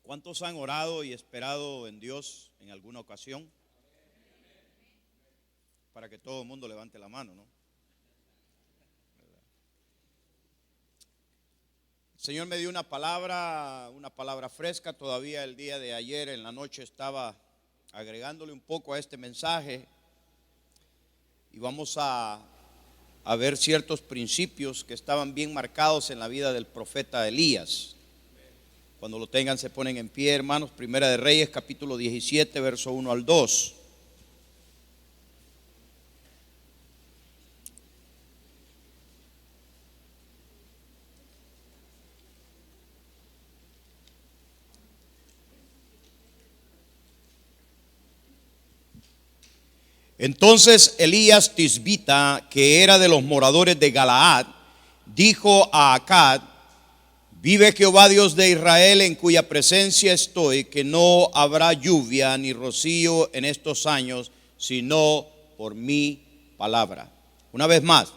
¿Cuántos han orado y esperado en Dios en alguna ocasión? Para que todo el mundo levante la mano, ¿no? El Señor me dio una palabra fresca. Todavía el día de ayer en la noche estaba agregándole un poco a este mensaje. Y vamos a ver ciertos principios que estaban bien marcados en la vida del profeta Elías. Cuando lo tengan se ponen en pie, hermanos. Primera de Reyes, capítulo 17, verso 1 al 2. Entonces Elías Tisbita, que era de los moradores de Galaad, dijo a Acab: vive Jehová Dios de Israel, en cuya presencia estoy, que no habrá lluvia ni rocío en estos años, sino por mi palabra. Una vez más.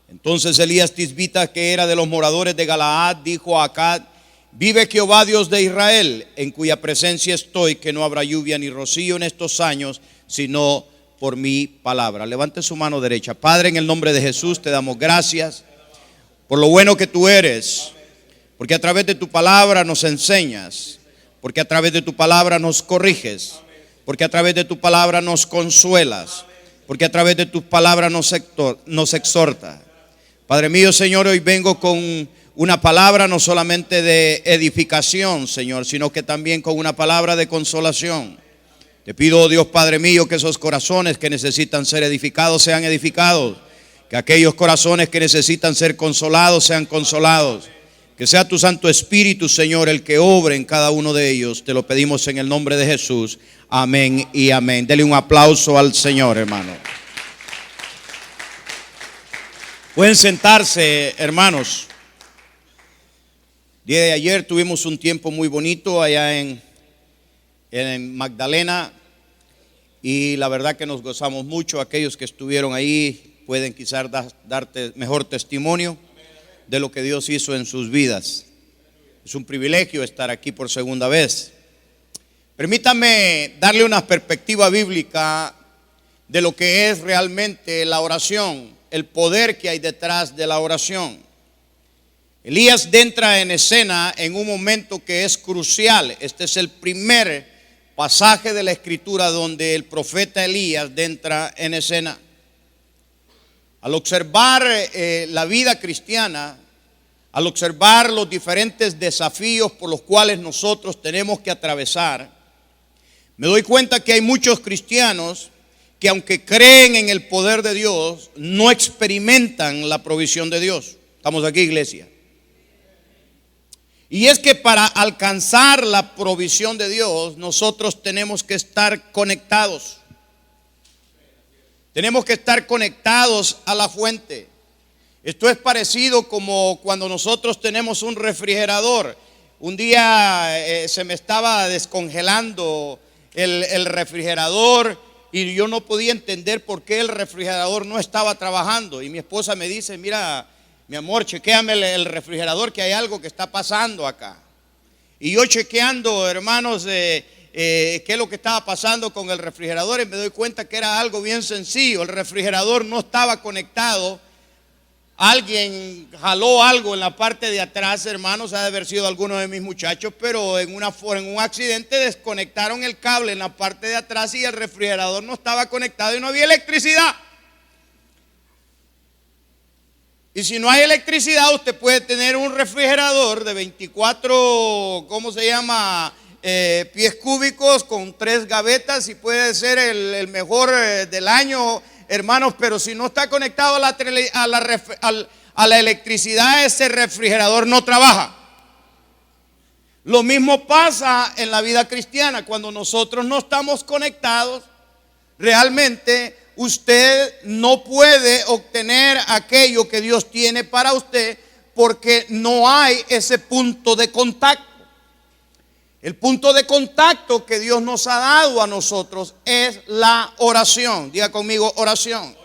Entonces Elías Tisbita, que era de los moradores de Galaad, dijo a Acab: vive Jehová Dios de Israel, en cuya presencia estoy, que no habrá lluvia ni rocío en estos años, sino por mi palabra. Levante su mano derecha. Padre, en el nombre de Jesús te damos gracias por lo bueno que tú eres, porque a través de tu palabra nos enseñas, porque a través de tu palabra nos corriges, porque a través de tu palabra nos consuelas, porque a través de tu palabra nos exhorta. Padre mío, Señor, hoy vengo con una palabra no solamente de edificación, Señor, sino que también con una palabra de consolación. Te pido, oh Dios Padre mío, que esos corazones que necesitan ser edificados sean edificados, que aquellos corazones que necesitan ser consolados sean consolados. Que sea tu Santo Espíritu, Señor, el que obre en cada uno de ellos. Te lo pedimos en el nombre de Jesús. Amén y amén. Dele un aplauso al Señor, hermano. Pueden sentarse, hermanos. El día de ayer tuvimos un tiempo muy bonito allá en Magdalena. Y la verdad que nos gozamos mucho. Aquellos que estuvieron ahí pueden quizás darte mejor testimonio de lo que Dios hizo en sus vidas. Es un privilegio estar aquí por segunda vez. Permítame darle una perspectiva bíblica de lo que es realmente la oración, el poder que hay detrás de la oración. Elías entra en escena en un momento que es crucial. Este es el primer pasaje de la Escritura donde el profeta Elías entra en escena. Al observar la vida cristiana, al observar los diferentes desafíos por los cuales nosotros tenemos que atravesar, me doy cuenta que hay muchos cristianos que, aunque creen en el poder de Dios, no experimentan la provisión de Dios. ¿Estamos aquí, iglesia? Y es que para alcanzar la provisión de Dios, nosotros tenemos que estar conectados. Tenemos que estar conectados a la fuente. Esto es parecido como cuando nosotros tenemos un refrigerador. Un día se me estaba descongelando el refrigerador y yo no podía entender por qué el refrigerador no estaba trabajando. Y mi esposa me dice: mira, mi amor, chequéame el refrigerador, que hay algo que está pasando acá. Y yo chequeando, hermanos, qué es lo que estaba pasando con el refrigerador, y me doy cuenta que era algo bien sencillo. El refrigerador no estaba conectado. Alguien jaló algo en la parte de atrás, hermanos, ha de haber sido alguno de mis muchachos, pero en un accidente desconectaron el cable en la parte de atrás y el refrigerador no estaba conectado y no había electricidad. Y si no hay electricidad, usted puede tener un refrigerador de 24, pies cúbicos con 3 gavetas y puede ser el mejor del año, hermanos, pero si no está conectado a la electricidad, ese refrigerador no trabaja. Lo mismo pasa en la vida cristiana. Cuando nosotros no estamos conectados, realmente usted no puede obtener aquello que Dios tiene para usted, porque no hay ese punto de contacto. El punto de contacto que Dios nos ha dado a nosotros es la oración. Diga conmigo: oración.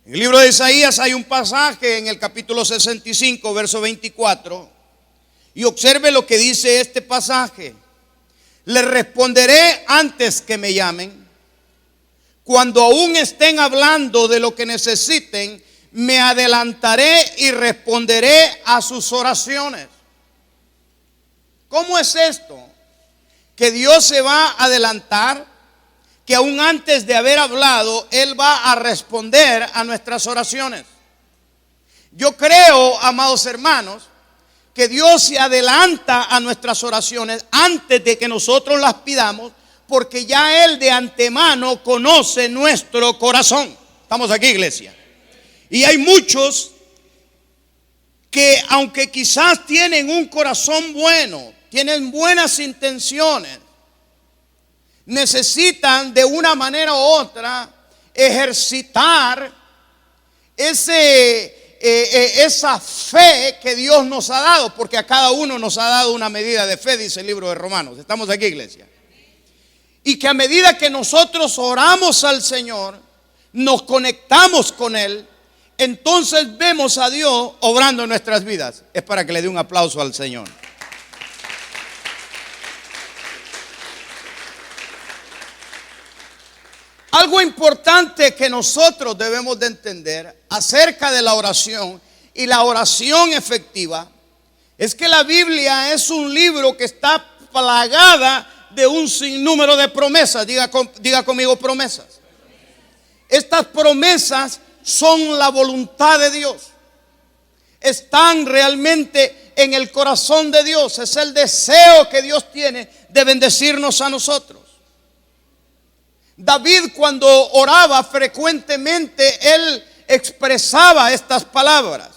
En el libro de Isaías hay un pasaje en el capítulo 65, verso 24. Y observe lo que dice este pasaje. Les responderé antes que me llamen. Cuando aún estén hablando de lo que necesiten, me adelantaré y responderé a sus oraciones. ¿Cómo es esto? Que Dios se va a adelantar, que aún antes de haber hablado, Él va a responder a nuestras oraciones. Yo creo, amados hermanos, que Dios se adelanta a nuestras oraciones antes de que nosotros las pidamos, porque ya Él de antemano conoce nuestro corazón. Estamos aquí, iglesia. Y hay muchos que, aunque quizás tienen un corazón bueno, tienen buenas intenciones, necesitan de una manera u otra ejercitar esa fe que Dios nos ha dado, porque a cada uno nos ha dado una medida de fe, dice el libro de Romanos. Estamos aquí, iglesia. Y que a medida que nosotros oramos al Señor, nos conectamos con Él, entonces vemos a Dios obrando en nuestras vidas. Es para que le dé un aplauso al Señor. Algo importante que nosotros debemos de entender acerca de la oración y la oración efectiva es que la Biblia es un libro que está plagada de un sinnúmero de promesas. Diga conmigo promesas. Estas promesas son la voluntad de Dios. Están realmente en el corazón de Dios. Es el deseo que Dios tiene de bendecirnos a nosotros. David, cuando oraba frecuentemente, él expresaba estas palabras: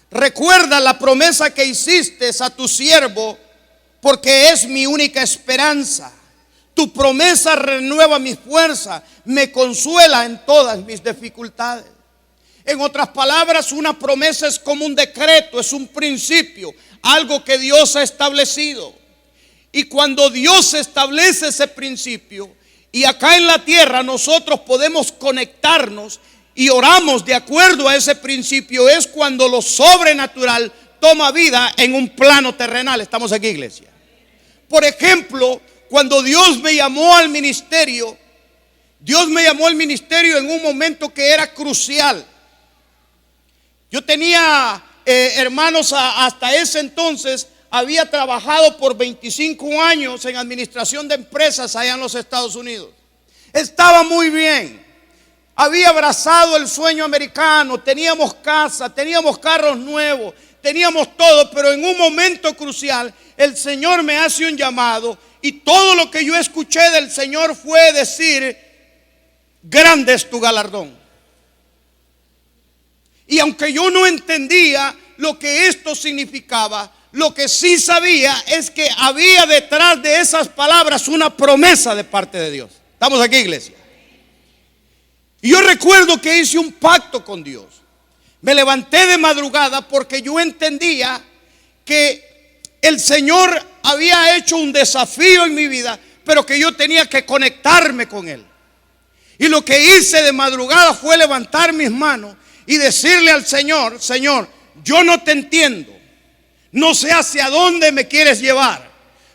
recuerda la promesa que hiciste a tu siervo, porque es mi única esperanza. Tu promesa renueva mi fuerza, me consuela en todas mis dificultades. En otras palabras, una promesa es como un decreto, es un principio, algo que Dios ha establecido. Y cuando Dios establece ese principio, y acá en la tierra nosotros podemos conectarnos y oramos de acuerdo a ese principio, es cuando lo sobrenatural toma vida en un plano terrenal. Estamos aquí, iglesia. Por ejemplo, cuando Dios me llamó al ministerio, Dios me llamó al ministerio en un momento que era crucial. Yo tenía hermanos, hasta ese entonces había trabajado por 25 años en administración de empresas allá en los Estados Unidos. Estaba muy bien. Había abrazado el sueño americano. Teníamos casa, teníamos carros nuevos, teníamos todo. Pero en un momento crucial, el Señor me hace un llamado. Y todo lo que yo escuché del Señor fue decir: grande es tu galardón. Y aunque yo no entendía lo que esto significaba, lo que sí sabía es que había detrás de esas palabras una promesa de parte de Dios. Estamos aquí, iglesia. Y yo recuerdo que hice un pacto con Dios. Me levanté de madrugada porque yo entendía que el Señor había hecho un desafío en mi vida, pero que yo tenía que conectarme con Él. Y lo que hice de madrugada fue levantar mis manos y decirle al Señor: Señor, yo no te entiendo. No sé hacia dónde me quieres llevar,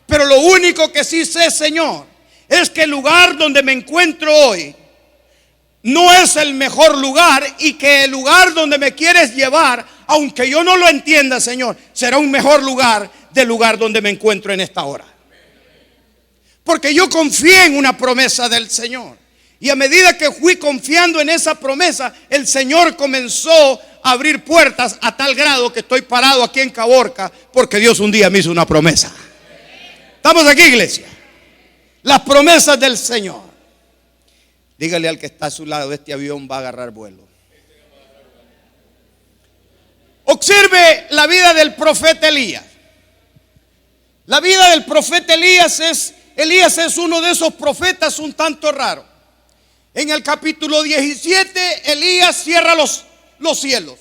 pero lo único que sí sé, Señor, es que el lugar donde me encuentro hoy no es el mejor lugar, y que el lugar donde me quieres llevar, aunque yo no lo entienda, Señor, será un mejor lugar del lugar donde me encuentro en esta hora. Porque yo confié en una promesa del Señor. Y a medida que fui confiando en esa promesa, el Señor comenzó a abrir puertas a tal grado que estoy parado aquí en Caborca porque Dios un día me hizo una promesa. Estamos aquí, iglesia. Las promesas del Señor. Dígale al que está a su lado: este avión va a agarrar vuelo. Observe la vida del profeta Elías. La vida del profeta Elías es uno de esos profetas un tanto raro. En el capítulo 17, Elías cierra los cielos.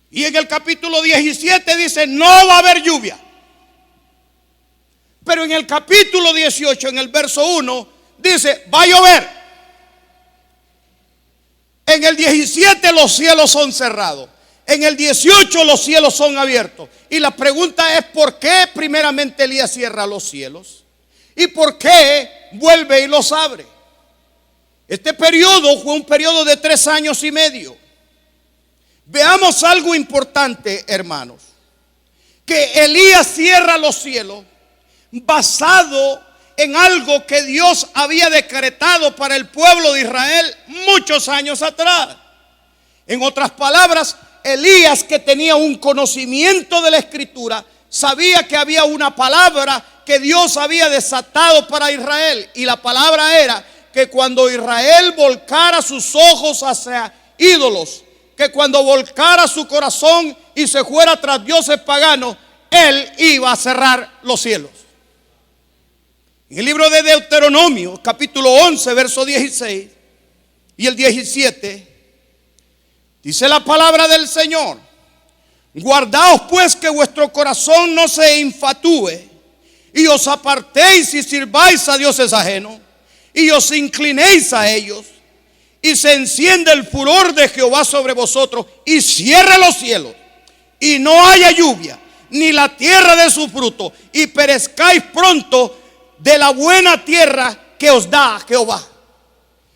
Y en el capítulo 17 dice: no va a haber lluvia. Pero en el capítulo 18, en el verso 1, dice: va a llover. En el 17 los cielos son cerrados. En el 18 los cielos son abiertos. Y la pregunta es: ¿por qué primeramente Elías cierra los cielos? ¿Y por qué vuelve y los abre? Este periodo fue un periodo de 3 años y medio. Veamos algo importante, hermanos. Que Elías cierra los cielos basado en algo que Dios había decretado para el pueblo de Israel muchos años atrás. En otras palabras, Elías, que tenía un conocimiento de la Escritura, sabía que había una palabra que Dios había desatado para Israel. Y la palabra era que cuando Israel volcara sus ojos hacia ídolos, que cuando volcara su corazón y se fuera tras dioses paganos, él iba a cerrar los cielos. En el libro de Deuteronomio, capítulo 11, verso 16 y el 17, dice la palabra del Señor: guardaos pues que vuestro corazón no se infatué, y os apartéis y sirváis a dioses ajenos, y os inclinéis a ellos, y se enciende el furor de Jehová sobre vosotros, y cierre los cielos, y no haya lluvia, ni la tierra de su fruto, y perezcáis pronto de la buena tierra que os da Jehová.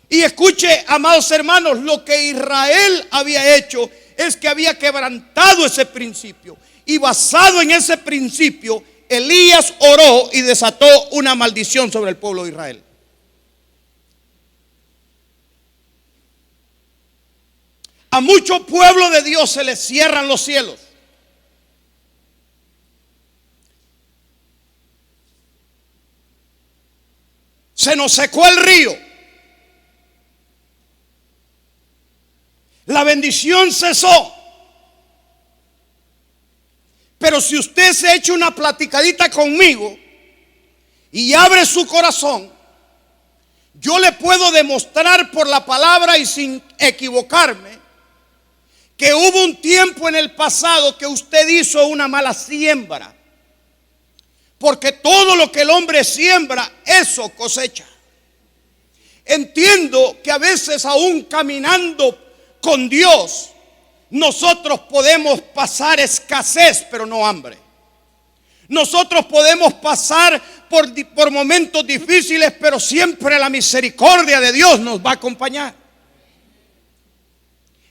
Y escuche, amados hermanos, lo que Israel había hecho es que había quebrantado ese principio. Y basado en ese principio, Elías oró y desató una maldición sobre el pueblo de Israel. A mucho pueblo de Dios se les cierran los cielos. Se nos secó el río. La bendición cesó. Pero si usted se echa una platicadita conmigo y abre su corazón, yo le puedo demostrar por la palabra y sin equivocarme que hubo un tiempo en el pasado que usted hizo una mala siembra. Porque todo lo que el hombre siembra, eso cosecha. Entiendo que a veces, aún caminando con Dios, nosotros podemos pasar escasez, pero no hambre. Nosotros podemos pasar por momentos difíciles, pero siempre la misericordia de Dios nos va a acompañar.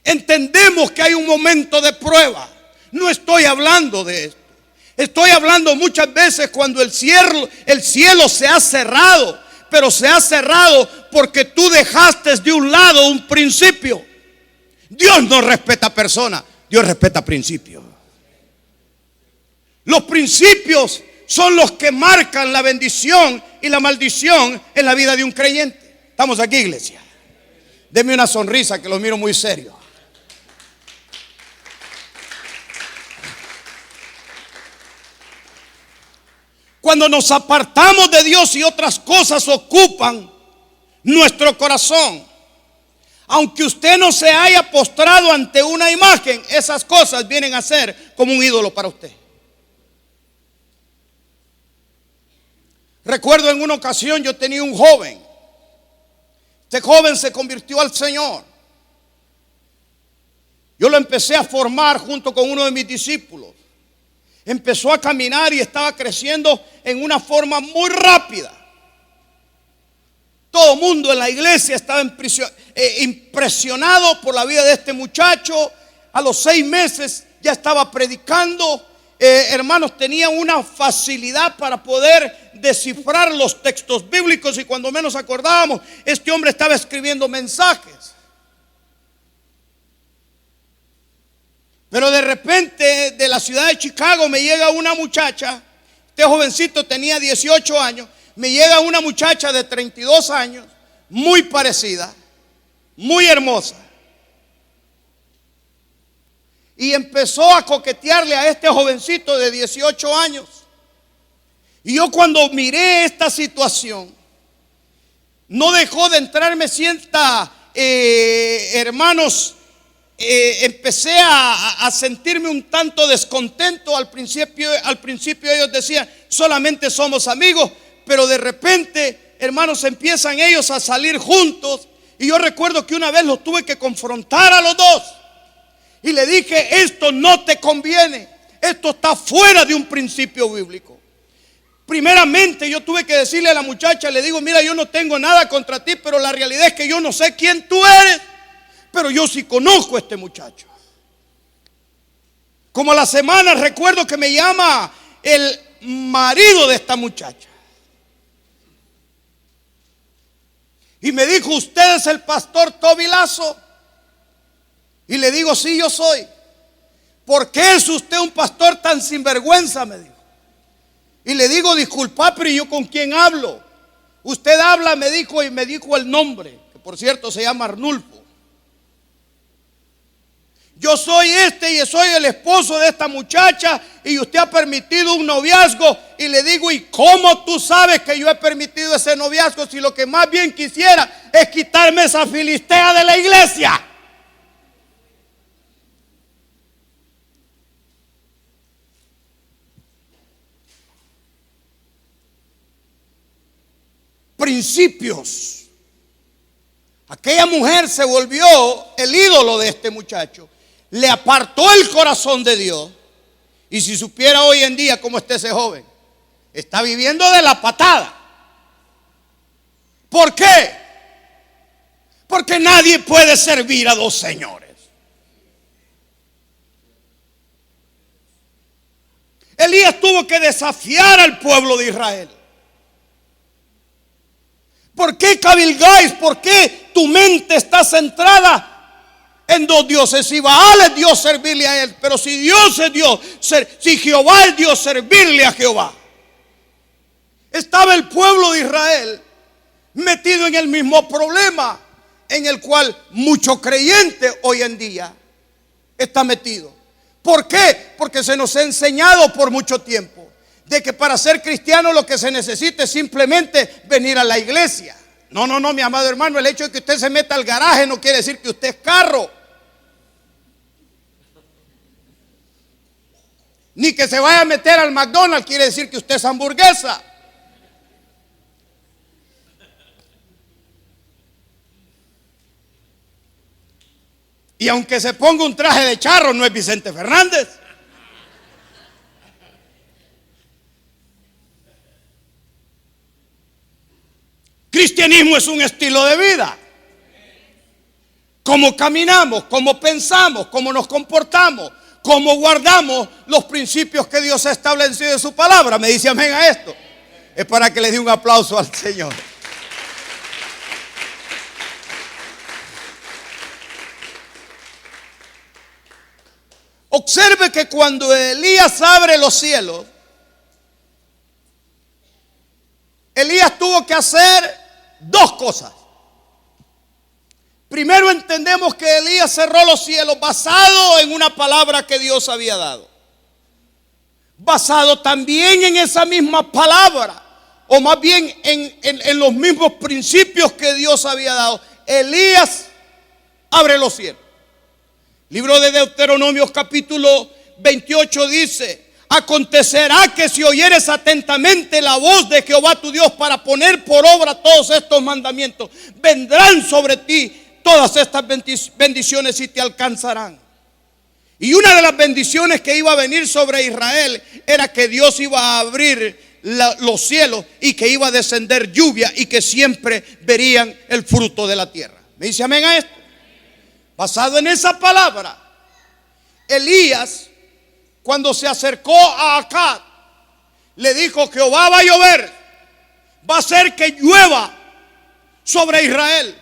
Entendemos que hay un momento de prueba. No estoy hablando de esto. Estoy hablando muchas veces cuando el cielo se ha cerrado, pero se ha cerrado porque tú dejaste de un lado un principio. Dios no respeta personas, Dios respeta principios. Los principios son los que marcan la bendición y la maldición en la vida de un creyente. ¿Estamos aquí, iglesia? Deme una sonrisa, que los miro muy serio. Cuando nos apartamos de Dios y otras cosas ocupan nuestro corazón, aunque usted no se haya postrado ante una imagen, esas cosas vienen a ser como un ídolo para usted. Recuerdo en una ocasión yo tenía un joven. Este joven se convirtió al Señor. Yo lo empecé a formar junto con uno de mis discípulos. Empezó a caminar y estaba creciendo en una forma muy rápida. Todo el mundo en la iglesia estaba impresionado por la vida de este muchacho. A los 6 meses ya estaba predicando. Hermanos, tenía una facilidad para poder descifrar los textos bíblicos, y cuando menos acordábamos, este hombre estaba escribiendo mensajes. Pero de repente, de la ciudad de Chicago, me llega una muchacha. Este jovencito tenía 18 años. Me llega una muchacha de 32 años, muy parecida, muy hermosa. Y empezó a coquetearle a este jovencito de 18 años. Y yo, cuando miré esta situación, no dejó de entrarme cierta, hermanos, empecé a sentirme un tanto descontento. Al principio ellos decían: solamente somos amigos. Pero de repente, hermanos, empiezan ellos a salir juntos. Y yo recuerdo que una vez los tuve que confrontar a los dos. Y le dije, esto no te conviene. Esto está fuera de un principio bíblico. Primeramente yo tuve que decirle a la muchacha, le digo, mira, yo no tengo nada contra ti, pero la realidad es que yo no sé quién tú eres, pero yo sí conozco a este muchacho. Como a la semana recuerdo que me llama el marido de esta muchacha. Y me dijo, ¿usted es el pastor Toby Lazo? Y le digo, sí, yo soy. ¿Por qué es usted un pastor tan sinvergüenza? Me dijo. Y le digo, disculpa, pero ¿yo con quién hablo? Usted habla, me dijo, y me dijo el nombre, que por cierto se llama Arnulfo. Yo soy y soy el esposo de esta muchacha, y usted ha permitido un noviazgo. Y le digo, ¿y cómo tú sabes que yo he permitido ese noviazgo si lo que más bien quisiera es quitarme esa filistea de la iglesia? Principios. Aquella mujer se volvió el ídolo de este muchacho. Le apartó el corazón de Dios. Y si supiera hoy en día cómo está ese joven, está viviendo de la patada. ¿Por qué? Porque nadie puede servir a dos señores. Elías tuvo que desafiar al pueblo de Israel. ¿Por qué cabilgáis? ¿Por qué tu mente está centrada en dos dioses? Si Baal es Dios, servirle a él. Pero si Dios es Dios, si Jehová es Dios, servirle a Jehová. Estaba el pueblo de Israel metido en el mismo problema en el cual mucho creyente hoy en día está metido. ¿Por qué? Porque se nos ha enseñado por mucho tiempo de que para ser cristiano lo que se necesita es simplemente venir a la iglesia. No, mi amado hermano, el hecho de que usted se meta al garaje no quiere decir que usted es carro. Ni que se vaya a meter al McDonald's quiere decir que usted es hamburguesa. Y aunque se ponga un traje de charro, no es Vicente Fernández. Cristianismo es un estilo de vida. Cómo caminamos, cómo pensamos, cómo nos comportamos, cómo guardamos los principios que Dios ha establecido en su palabra. Me dice amén a esto. Es para que le dé un aplauso al Señor. Observe que cuando Elías abre los cielos, Elías tuvo que hacer dos cosas. Primero entendemos que Elías cerró los cielos basado en una palabra que Dios había dado. Basado también en esa misma palabra, o más bien en los mismos principios que Dios había dado, Elías abre los cielos. Libro de Deuteronomios capítulo 28 dice: acontecerá que si oyeres atentamente la voz de Jehová tu Dios para poner por obra todos estos mandamientos, vendrán sobre ti todas estas bendiciones y te alcanzarán. Y una de las bendiciones que iba a venir sobre Israel era que Dios iba a abrir los cielos y que iba a descender lluvia y que siempre verían el fruto de la tierra. ¿Me dice amén a esto? Basado en esa palabra, Elías, cuando se acercó a Acab, le dijo: Jehová va a llover, va a hacer que llueva sobre Israel.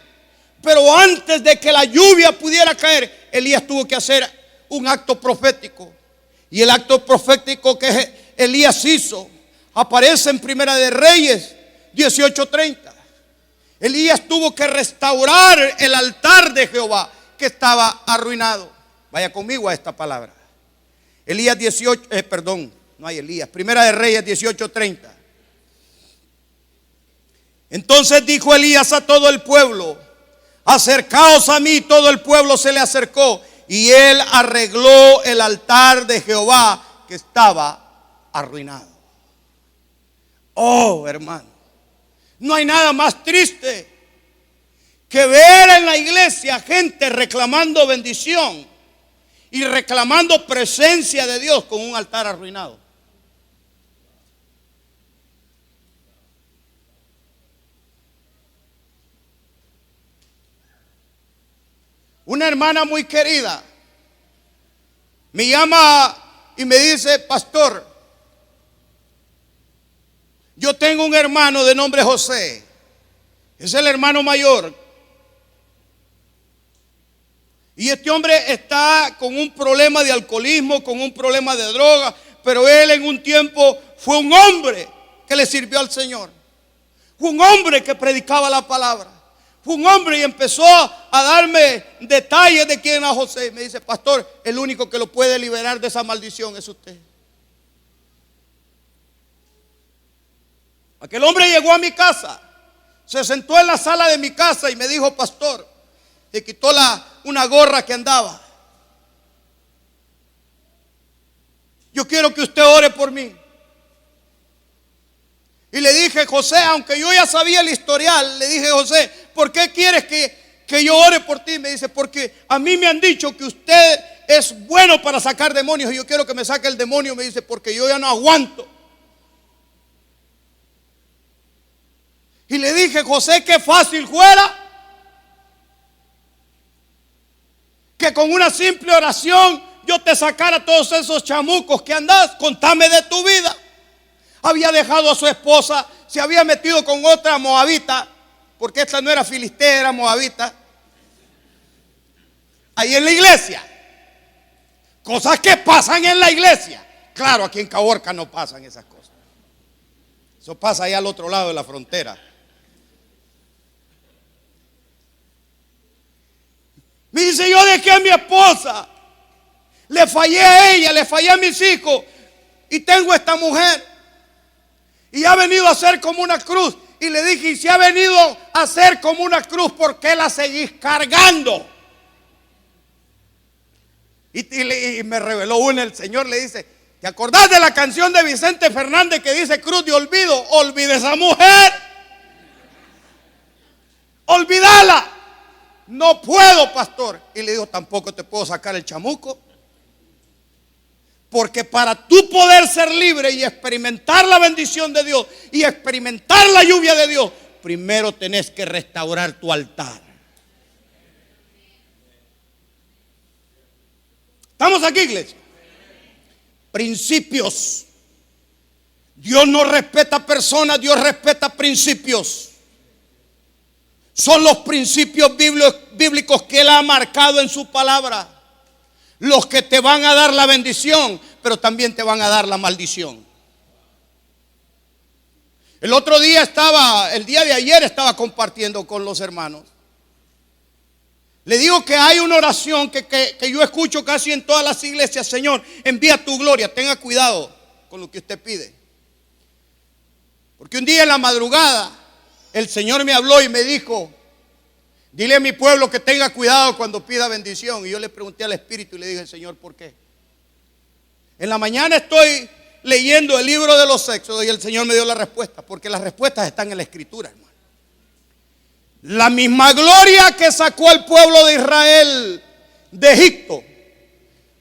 Pero antes de que la lluvia pudiera caer, Elías tuvo que hacer un acto profético. Y el acto profético que Elías hizo aparece en Primera de Reyes 18:30. Elías tuvo que restaurar el altar de Jehová que estaba arruinado. Vaya conmigo a esta palabra. Elías 18, no hay Elías. Primera de Reyes 18:30. Entonces dijo Elías a todo el pueblo: acercaos a mí. Todo el pueblo se le acercó y él arregló el altar de Jehová que estaba arruinado. Oh, hermano, no hay nada más triste que ver en la iglesia gente reclamando bendición y reclamando presencia de Dios con un altar arruinado. Una hermana muy querida me llama y me dice: pastor, yo tengo un hermano de nombre José, es el hermano mayor, y este hombre está con un problema de alcoholismo, con un problema de droga, pero él en un tiempo fue un hombre que le sirvió al Señor, fue un hombre que predicaba la palabra, fue un hombre y empezó a darme detalles de quién era José. Y me dice: pastor, el único que lo puede liberar de esa maldición es usted. Aquel hombre llegó a mi casa, se sentó en la sala de mi casa y me dijo: pastor, le quitó una gorra que andaba. Yo quiero que usted ore por mí. Y le dije: José, aunque yo ya sabía el historial, le dije: José, ¿por qué quieres que yo ore por ti? Me dice: porque a mí me han dicho que usted es bueno para sacar demonios y yo quiero que me saque el demonio. Me dice: porque yo ya no aguanto. Y le dije: José, qué fácil fuera que con una simple oración yo te sacara todos esos chamucos que andas. Contame de tu vida. Había dejado a su esposa, se había metido con otra moabita, porque esta no era filistea, era moabita, ahí en la iglesia. Cosas que pasan en la iglesia. Claro, aquí en Caborca no pasan esas cosas. Eso pasa allá al otro lado de la frontera. Me dice: yo dejé a mi esposa, le fallé a ella, le fallé a mis hijos y tengo esta mujer. Y ha venido a ser como una cruz. Y le dije: y si ha venido a ser como una cruz, ¿por qué la seguís cargando? Y me reveló el Señor le dice: ¿te acordás de la canción de Vicente Fernández que dice cruz de olvido? Olvide esa mujer. Olvídala. No puedo, pastor. Y le digo: tampoco te puedo sacar el chamuco. Porque para tú poder ser libre y experimentar la bendición de Dios y experimentar la lluvia de Dios, primero tenés que restaurar tu altar. ¿Estamos aquí, iglesia? Principios. Dios no respeta personas, Dios respeta principios. Son los principios bíblicos que Él ha marcado en su palabra, los que te van a dar la bendición, pero también te van a dar la maldición. El día de ayer estaba compartiendo con los hermanos. Le digo que hay una oración que yo escucho casi en todas las iglesias: Señor, envía tu gloria. Tenga cuidado con lo que usted pide. Porque un día en la madrugada el Señor me habló y me dijo: dile a mi pueblo que tenga cuidado cuando pida bendición. Y yo le pregunté al Espíritu y le dije: Señor, ¿por qué? En la mañana estoy leyendo el libro de los Éxodos y el Señor me dio la respuesta, porque las respuestas están en la Escritura, hermano. La misma gloria que sacó al pueblo de Israel de Egipto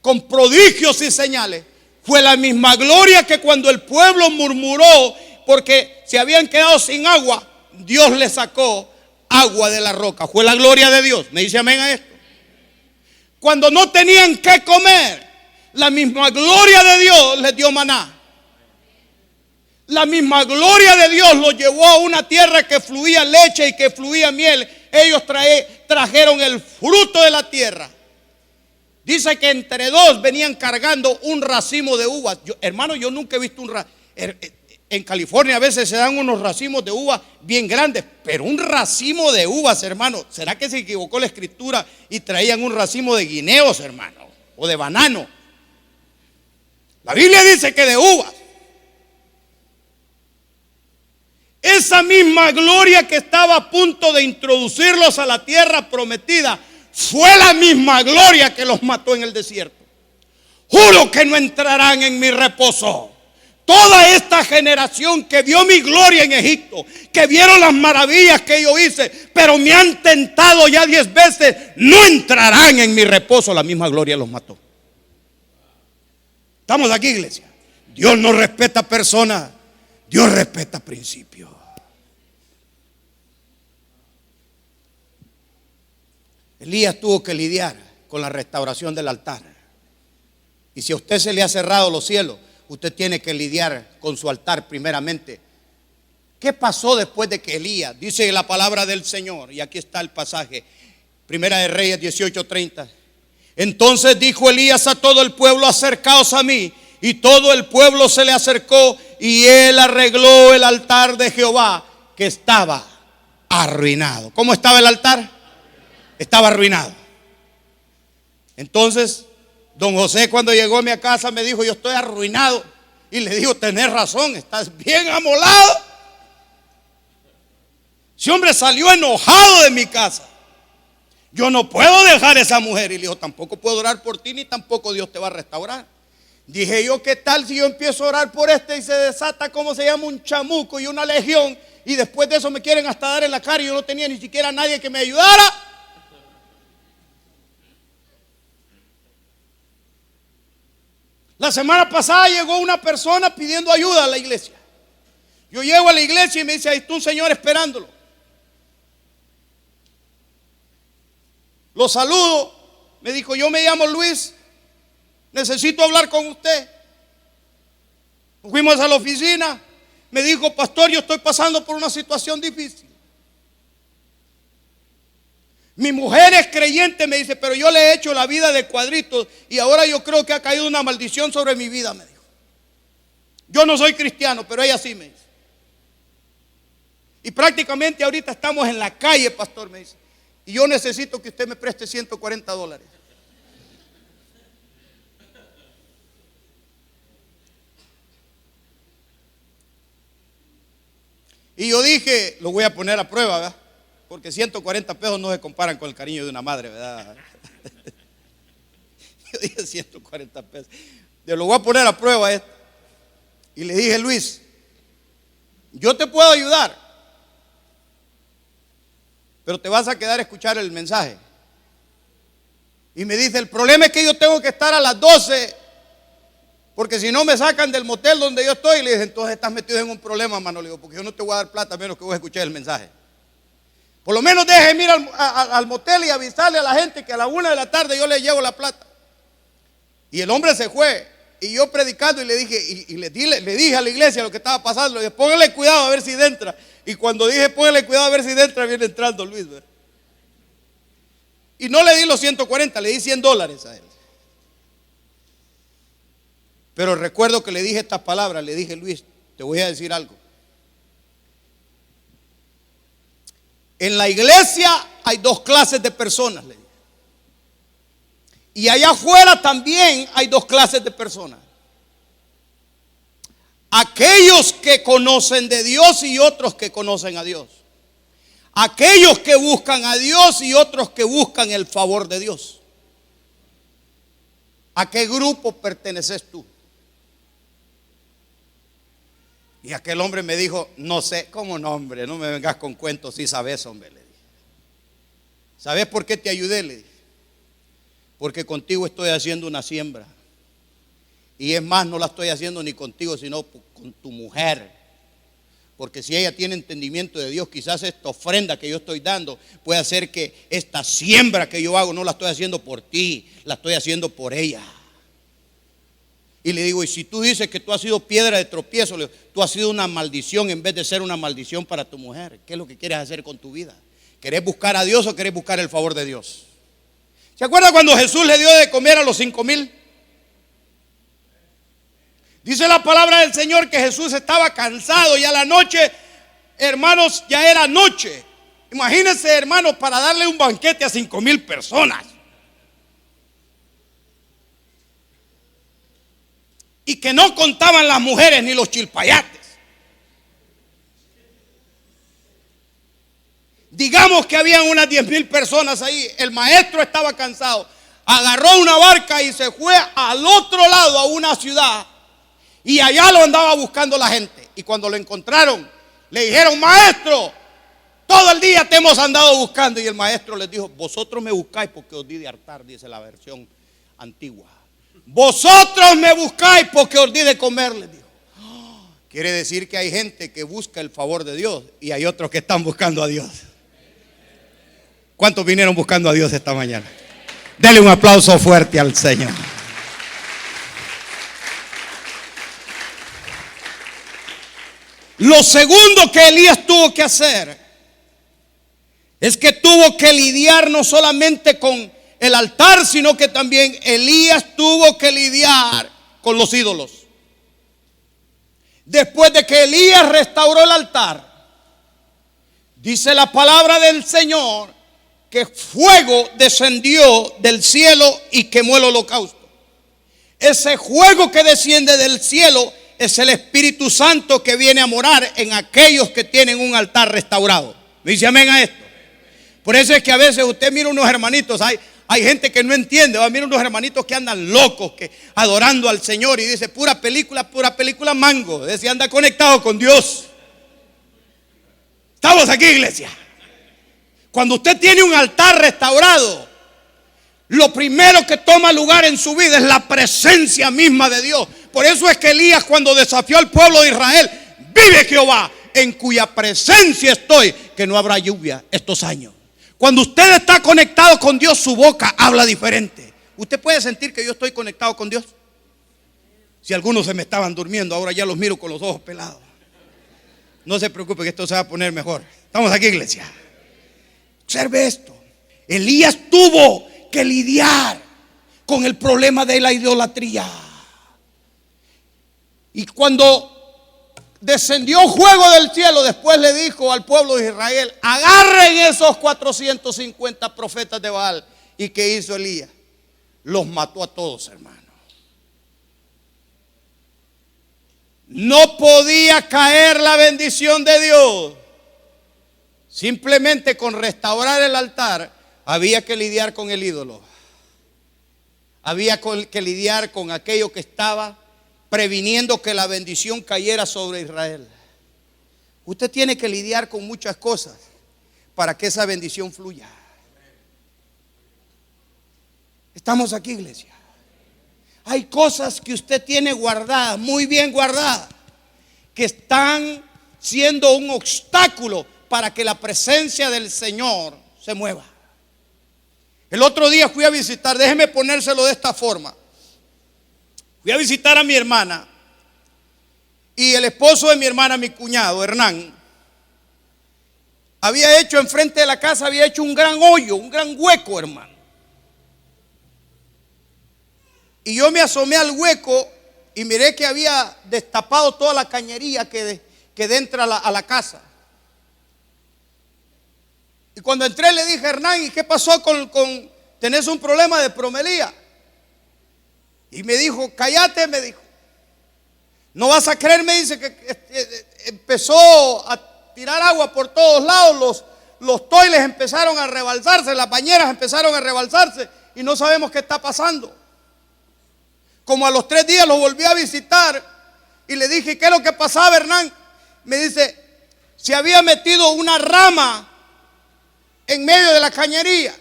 con prodigios y señales, fue la misma gloria que cuando el pueblo murmuró porque se habían quedado sin agua, Dios le sacó agua de la roca. Fue la gloria de Dios. ¿Me dice amén a esto? Cuando no tenían que comer, la misma gloria de Dios les dio maná. La misma gloria de Dios los llevó a una tierra que fluía leche y que fluía miel. Ellos trajeron el fruto de la tierra. Dice que entre dos venían cargando un racimo de uvas. Hermano, yo nunca he visto un racimo. En California a veces se dan unos racimos de uvas bien grandes, pero un racimo de uvas, hermano, ¿será que se equivocó la escritura y traían un racimo de guineos, hermano? O de banano. La Biblia dice que de uvas. Esa misma gloria que estaba a punto de introducirlos a la tierra prometida fue la misma gloria que los mató en el desierto. Juro que no entrarán en mi reposo. Toda esta generación que vio mi gloria en Egipto, que vieron las maravillas que yo hice, pero me han tentado ya 10 veces, no entrarán en mi reposo. La misma gloria los mató. Estamos aquí, iglesia. Dios no respeta personas, Dios respeta principios. Elías tuvo que lidiar con la restauración del altar. Y si a usted se le ha cerrado los cielos, usted tiene que lidiar con su altar primeramente. ¿Qué pasó después de que Elías? Dice la palabra del Señor, y aquí está el pasaje, Primera de Reyes 18:30. Entonces dijo Elías a todo el pueblo: acercaos a mí. Y todo el pueblo se le acercó, y él arregló el altar de Jehová, que estaba arruinado. ¿Cómo estaba el altar? Estaba arruinado. Entonces don José, cuando llegó a mi casa, me dijo: yo estoy arruinado. Y le digo: tenés razón, estás bien amolado. Ese hombre salió enojado de mi casa. Yo no puedo dejar a esa mujer. Y le dijo: tampoco puedo orar por ti, ni tampoco Dios te va a restaurar. Dije yo: ¿qué tal si yo empiezo a orar por este y se desata, cómo se llama, un chamuco y una legión? Y después de eso me quieren hasta dar en la cara, y yo no tenía ni siquiera nadie que me ayudara. La semana pasada llegó una persona pidiendo ayuda a la iglesia. Yo llego a la iglesia y me dice: ahí está un señor esperándolo. Lo saludo. Me dijo: yo me llamo Luis, necesito hablar con usted. Fuimos a la oficina. Me dijo: pastor, yo estoy pasando por una situación difícil. Mi mujer es creyente, me dice, pero yo le he hecho la vida de cuadritos y ahora yo creo que ha caído una maldición sobre mi vida, me dijo. Yo no soy cristiano, pero ella sí, me dice. Y prácticamente ahorita estamos en la calle, pastor, me dice. Y yo necesito que usted me preste $140. Y yo dije: lo voy a poner a prueba, ¿verdad? Porque 140 pesos no se comparan con el cariño de una madre, ¿verdad? Yo dije: 140 pesos. Yo lo voy a poner a prueba esto. Y le dije: Luis, yo te puedo ayudar, pero te vas a quedar a escuchar el mensaje. Y me dice: el problema es que yo tengo que estar a las 12, porque si no me sacan del motel donde yo estoy. Y le dije: entonces estás metido en un problema, hermano. Le digo: porque yo no te voy a dar plata a menos que vos escuches el mensaje. Por lo menos déjeme ir al motel y avisarle a la gente que a la 1 de la tarde yo le llevo la plata. Y el hombre se fue. Y yo predicando, y le dije, le dije a la iglesia lo que estaba pasando. Le dije: póngale cuidado a ver si entra. Y cuando dije póngale cuidado a ver si entra, viene entrando Luis, ¿verdad? Y no le di los 140, le di $100 a él. Pero recuerdo que le dije estas palabras. Le dije: Luis, te voy a decir algo. En la iglesia hay dos clases de personas, le dije. Y allá afuera también hay dos clases de personas. Aquellos que conocen de Dios y otros que conocen a Dios. Aquellos que buscan a Dios y otros que buscan el favor de Dios. ¿A qué grupo perteneces tú? Y aquel hombre me dijo: no sé. ¿Cómo no, hombre? No me vengas con cuentos, si sabes, hombre, le dije. ¿Sabes por qué te ayudé? Le dije: porque contigo estoy haciendo una siembra. Y es más, no la estoy haciendo ni contigo, sino con tu mujer. Porque si ella tiene entendimiento de Dios, quizás esta ofrenda que yo estoy dando puede hacer que esta siembra que yo hago no la estoy haciendo por ti, la estoy haciendo por ella. Y le digo: y si tú dices que tú has sido piedra de tropiezo, le digo, tú has sido una maldición en vez de ser una maldición para tu mujer. ¿Qué es lo que quieres hacer con tu vida? ¿Querés buscar a Dios o querés buscar el favor de Dios? ¿Se acuerda cuando Jesús le dio de comer a los 5,000? Dice la palabra del Señor que Jesús estaba cansado y a la noche, hermanos, ya era noche. Imagínense, hermanos, para darle un banquete a 5,000 personas. Y que no contaban las mujeres ni los chilpayates. Digamos que habían unas 10,000 personas ahí. El maestro estaba cansado. Agarró una barca y se fue al otro lado, a una ciudad. Y allá lo andaba buscando la gente. Y cuando lo encontraron, le dijeron: maestro, todo el día te hemos andado buscando. Y el maestro les dijo: vosotros me buscáis porque os di de hartar, dice la versión antigua. Vosotros me buscáis porque os di de comer, les dijo. Quiere decir que hay gente que busca el favor de Dios y hay otros que están buscando a Dios. ¿Cuántos vinieron buscando a Dios esta mañana? Dele un aplauso fuerte al Señor. Lo segundo que Elías tuvo que hacer es que tuvo que lidiar no solamente con el altar, sino que también Elías tuvo que lidiar con los ídolos. Después de que Elías restauró el altar, dice la palabra del Señor que fuego descendió del cielo y quemó el holocausto. Ese fuego que desciende del cielo es el Espíritu Santo que viene a morar en aquellos que tienen un altar restaurado. ¿Me dice amén a esto? Por eso es que a veces usted mira unos hermanitos, hay gente que no entiende, mira unos hermanitos que andan locos, que adorando al Señor y dice pura película mango, dice anda conectado con Dios. Estamos aquí, iglesia. Cuando usted tiene un altar restaurado, lo primero que toma lugar en su vida es la presencia misma de Dios. Por eso es que Elías, cuando desafió al pueblo de Israel, vive Jehová, en cuya presencia estoy, que no habrá lluvia estos años. Cuando usted está conectado con Dios, su boca habla diferente. ¿Usted puede sentir que yo estoy conectado con Dios? Si algunos se me estaban durmiendo, ahora ya los miro con los ojos pelados. No se preocupe que esto se va a poner mejor. Estamos aquí, iglesia. Observe esto. Elías tuvo que lidiar con el problema de la idolatría. Y cuando descendió fuego del cielo, después le dijo al pueblo de Israel: agarren esos 450 profetas de Baal. ¿Y qué hizo Elías? Los mató a todos, hermano. No podía caer la bendición de Dios. Simplemente con restaurar el altar había que lidiar con el ídolo. Había que lidiar con aquello que estaba previniendo que la bendición cayera sobre Israel. Usted tiene que lidiar con muchas cosas para que esa bendición fluya. Estamos aquí, iglesia. Hay cosas que usted tiene guardadas, muy bien guardadas, que están siendo un obstáculo para que la presencia del Señor se mueva. El otro día fui a visitar, déjeme ponérselo de esta forma. Fui a visitar a mi hermana y el esposo de mi hermana, mi cuñado Hernán, había hecho enfrente de la casa, había hecho un gran hoyo, un gran hueco, hermano. Y yo me asomé al hueco y miré que había destapado toda la cañería que entra a la casa. Y cuando entré le dije: Hernán, ¿y qué pasó tenés un problema de promelía? Y me dijo: cállate, me dijo. No vas a creer, me dice, que empezó a tirar agua por todos lados. Los toiles empezaron a rebalsarse, las bañeras empezaron a rebalsarse y no sabemos qué está pasando. Como a los 3 días lo volví a visitar y le dije: ¿qué es lo que pasaba, Hernán? Me dice: se había metido una rama en medio de la cañería.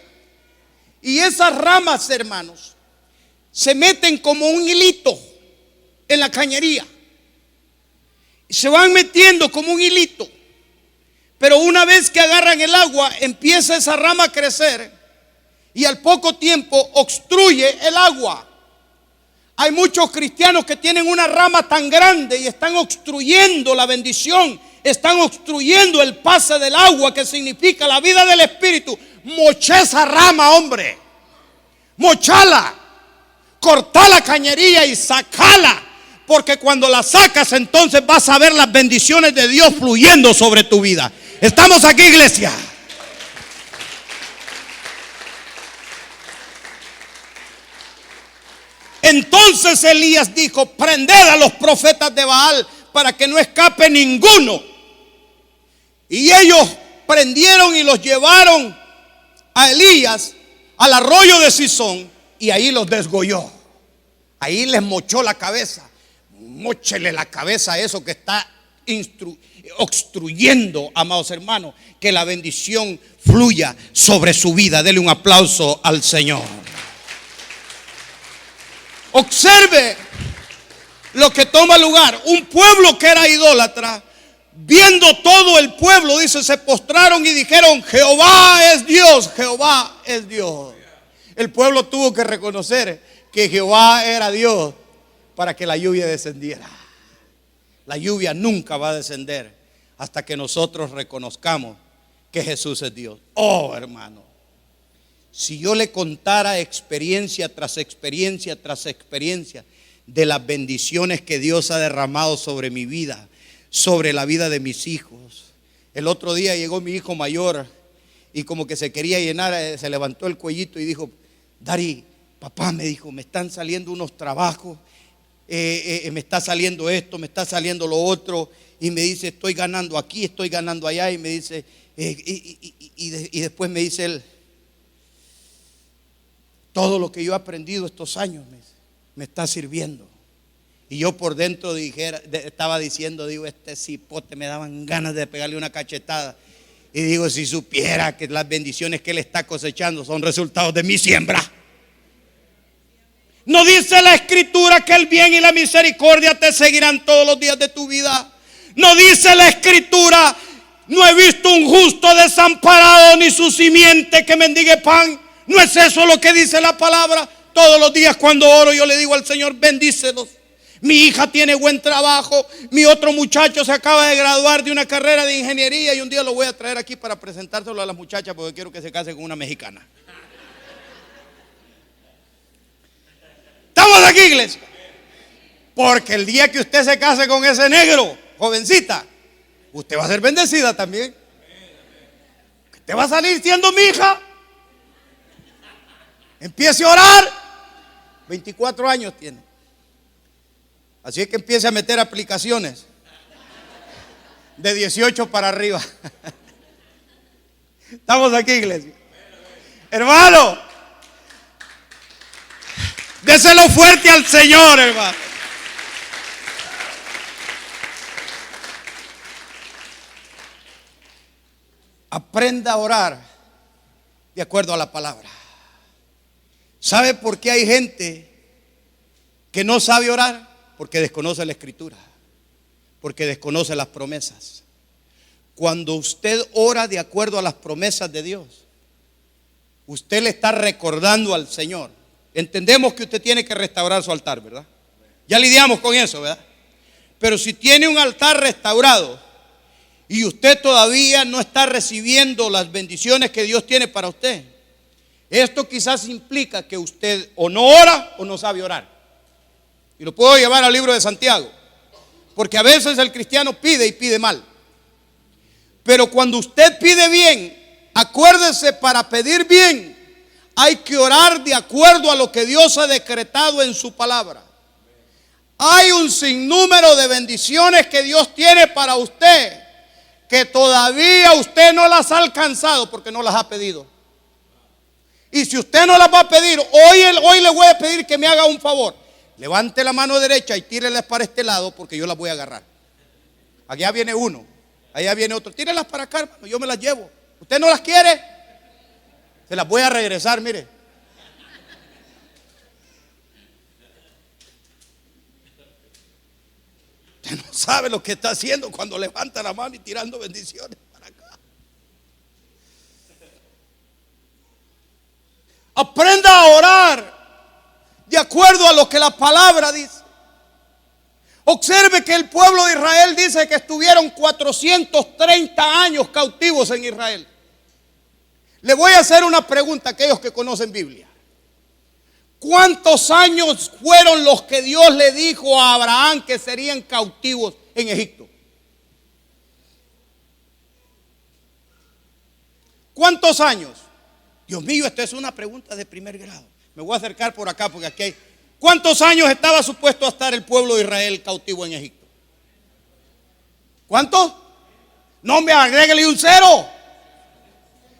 Y esas ramas, hermanos, se meten como un hilito en la cañería. Se van metiendo como un hilito. Pero una vez que agarran el agua, empieza esa rama a crecer y al poco tiempo obstruye el agua. Hay muchos cristianos que tienen una rama tan grande y están obstruyendo la bendición, están obstruyendo el pase del agua, que significa la vida del Espíritu. Moché esa rama, hombre. Mochala. Cortá la cañería y sacala. Porque cuando la sacas, entonces vas a ver las bendiciones de Dios fluyendo sobre tu vida. Estamos aquí, iglesia. Entonces Elías dijo: prended a los profetas de Baal para que no escape ninguno. Y ellos prendieron y los llevaron a Elías al arroyo de Sison y ahí los desgolló. Ahí les mochó la cabeza. Móchele la cabeza a eso que está obstruyendo, amados hermanos, que la bendición fluya sobre su vida. Dele un aplauso al Señor. Observe lo que toma lugar. Un pueblo que era idólatra, viendo todo el pueblo, dice, se postraron y dijeron: Jehová es Dios, Jehová es Dios. El pueblo tuvo que reconocer que Jehová era Dios para que la lluvia descendiera. La lluvia nunca va a descender hasta que nosotros reconozcamos que Jesús es Dios. Oh, hermano, si yo le contara experiencia tras experiencia tras experiencia de las bendiciones que Dios ha derramado sobre mi vida, sobre la vida de mis hijos. El otro día llegó mi hijo mayor y como que se quería llenar, se levantó el cuellito y dijo: Dari, papá, me dijo, me están saliendo unos trabajos, me está saliendo esto, me está saliendo lo otro, y me dice, estoy ganando aquí, estoy ganando allá, y me dice, y después me dice él, todo lo que yo he aprendido estos años me está sirviendo. Y yo por dentro estaba diciendo, digo, este cipote, me daban ganas de pegarle una cachetada. Y digo, si supiera que las bendiciones que él está cosechando son resultados de mi siembra. ¿No dice la Escritura que el bien y la misericordia te seguirán todos los días de tu vida? ¿No dice la Escritura: no he visto un justo desamparado ni su simiente que mendigue pan? ¿No es eso lo que dice la palabra? Todos los días cuando oro yo le digo al Señor: bendícelos. Mi hija tiene buen trabajo, mi otro muchacho se acaba de graduar de una carrera de ingeniería y un día lo voy a traer aquí para presentárselo a las muchachas porque quiero que se case con una mexicana. ¿Estamos aquí, iglesia? Porque el día que usted se case con ese negro, jovencita, usted va a ser bendecida también. Usted va a salir siendo mi hija. Empiece a orar. 24 años tiene. Así es que empiece a meter aplicaciones de 18 para arriba. Estamos aquí, iglesia. Hermano, déselo fuerte al Señor, hermano. Aprenda a orar de acuerdo a la palabra. ¿Sabe por qué hay gente que no sabe orar? Porque desconoce la Escritura, porque desconoce las promesas. Cuando usted ora de acuerdo a las promesas de Dios, usted le está recordando al Señor. Entendemos que usted tiene que restaurar su altar, ¿verdad? Ya lidiamos con eso, ¿verdad? Pero si tiene un altar restaurado y usted todavía no está recibiendo las bendiciones que Dios tiene para usted, esto quizás implica que usted o no ora o no sabe orar. Y lo puedo llevar al libro de Santiago, porque a veces el cristiano pide y pide mal. Pero cuando usted pide bien, acuérdese, para pedir bien hay que orar de acuerdo a lo que Dios ha decretado en su palabra. Hay un sinnúmero de bendiciones que Dios tiene para usted, que todavía usted no las ha alcanzado porque no las ha pedido. Y si usted no las va a pedir, hoy le voy a pedir que me haga un favor. Levante la mano derecha y tírelas para este lado porque yo las voy a agarrar. Allá viene uno, allá viene otro. Tírelas para acá, hermano, yo me las llevo. ¿Usted no las quiere? Se las voy a regresar, mire. Usted no sabe lo que está haciendo cuando levanta la mano y tirando bendiciones para acá. Aprenda a orar de acuerdo a lo que la palabra dice. Observe que el pueblo de Israel dice que estuvieron 430 años cautivos en Israel. Le voy a hacer una pregunta a aquellos que conocen Biblia. ¿Cuántos años fueron los que Dios le dijo a Abraham que serían cautivos en Egipto? ¿Cuántos años? Dios mío, esta es una pregunta de primer grado. Me voy a acercar por acá porque aquí hay. ¿Cuántos años estaba supuesto a estar el pueblo de Israel cautivo en Egipto? ¿Cuántos? No me agréguele un cero.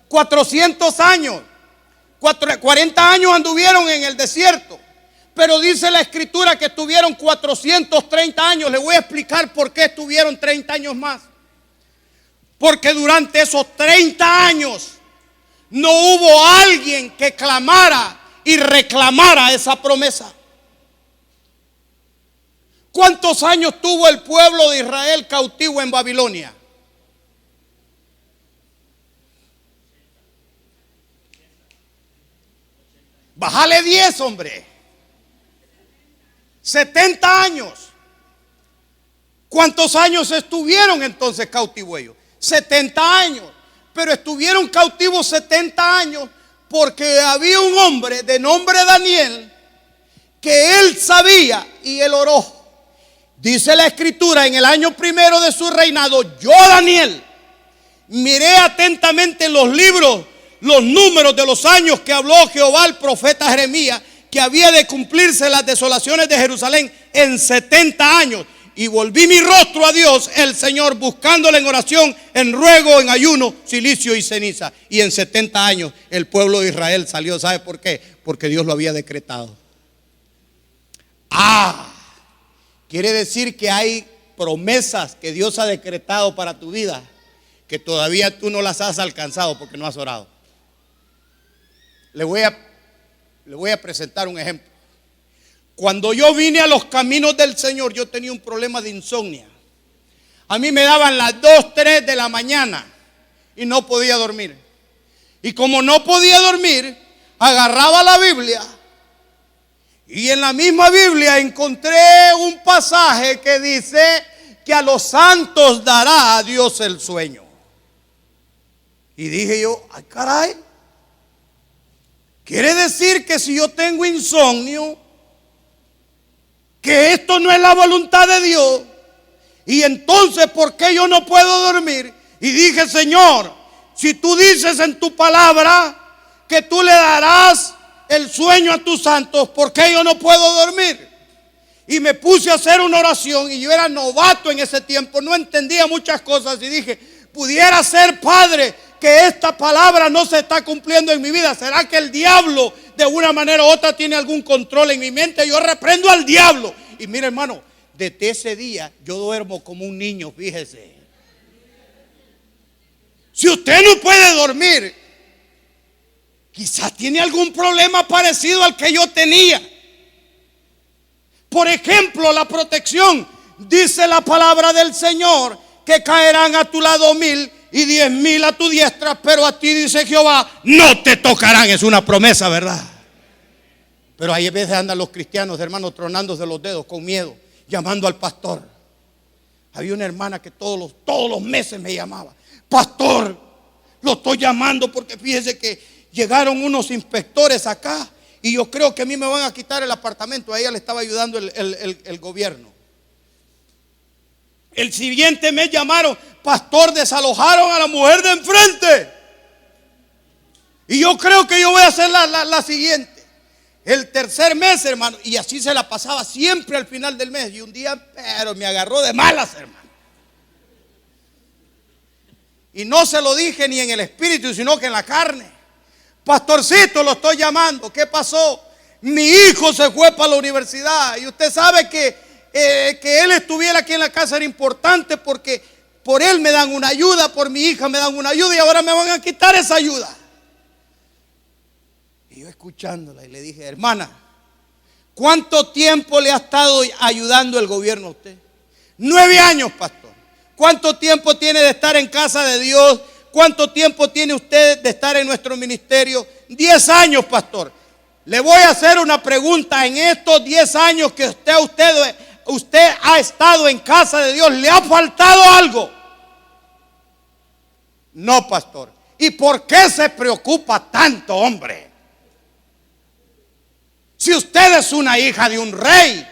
400 años. 40 años anduvieron en el desierto. Pero dice la Escritura que estuvieron 430 años. Le voy a explicar por qué estuvieron 30 años más. Porque durante esos 30 años no hubo alguien que clamara y reclamara esa promesa. ¿Cuántos años tuvo el pueblo de Israel cautivo en Babilonia? Bájale 10, hombre. 70 años. ¿Cuántos años estuvieron entonces cautivos ellos? 70 años. Pero estuvieron cautivos 70 años porque había un hombre de nombre Daniel que él sabía y él oró. Dice la escritura, en el año primero de su reinado, yo Daniel miré atentamente los libros, los números de los años que habló Jehová al profeta Jeremías, que había de cumplirse las desolaciones de Jerusalén en 70 años. Y volví mi rostro a Dios, el Señor, buscándole en oración, en ruego, en ayuno, cilicio y ceniza. Y en 70 años el pueblo de Israel salió. ¿Sabe por qué? Porque Dios lo había decretado. Quiere decir que hay promesas que Dios ha decretado para tu vida que todavía tú no las has alcanzado porque no has orado. Le voy a presentar un ejemplo. Cuando yo vine a los caminos del Señor, yo tenía un problema de insomnia. A mí me daban las 2, 3 de la mañana y no podía dormir. Y como no podía dormir, agarraba la Biblia y en la misma Biblia encontré un pasaje que dice que a los santos dará a Dios el sueño. Y dije yo, ay caray, quiere decir que si yo tengo insomnio, que esto no es la voluntad de Dios. Y entonces, ¿por qué yo no puedo dormir? Y dije, Señor, si tú dices en tu palabra que tú le darás el sueño a tus santos, ¿por qué yo no puedo dormir? Y me puse a hacer una oración y yo era novato en ese tiempo, no entendía muchas cosas y dije, pudiera ser, Padre, que esta palabra no se está cumpliendo en mi vida. ¿Será que el diablo de una manera u otra tiene algún control en mi mente? Yo reprendo al diablo. Y mire, hermano, desde ese día yo duermo como un niño, fíjese. Si usted no puede dormir, quizás tiene algún problema parecido al que yo tenía. Por ejemplo, la protección. Dice la palabra del Señor que caerán a tu lado 1000 y 10,000 a tu diestra, pero a ti, dice Jehová, no te tocarán. Es una promesa, ¿verdad? Pero hay veces andan los cristianos, hermanos, tronándose los dedos con miedo, llamando al pastor. Había una hermana que todos los meses me llamaba, pastor, lo estoy llamando porque fíjese que llegaron unos inspectores acá y yo creo que a mí me van a quitar el apartamento. A ella le estaba ayudando el gobierno. El siguiente mes llamaron, pastor, desalojaron a la mujer de enfrente. Y yo creo que yo voy a hacer la siguiente. El tercer mes, hermano, y así se la pasaba siempre al final del mes. Y un día, pero me agarró de malas, hermano. Y no se lo dije ni en el espíritu, sino que en la carne. Pastorcito, lo estoy llamando. ¿Qué pasó? Mi hijo se fue para la universidad. Y usted sabe que él estuviera aquí en la casa era importante porque por él me dan una ayuda, por mi hija me dan una ayuda y ahora me van a quitar esa ayuda. Y yo escuchándola y le dije, hermana, ¿cuánto tiempo le ha estado ayudando el gobierno a usted? 9 años, pastor. ¿Cuánto tiempo tiene de estar en casa de Dios? ¿Cuánto tiempo tiene usted de estar en nuestro ministerio? 10 años, pastor. Le voy a hacer una pregunta. En estos 10 años que usted ha estado en casa de Dios, ¿le ha faltado algo? No, pastor. ¿Y por qué se preocupa tanto, hombre? Si usted es una hija de un rey,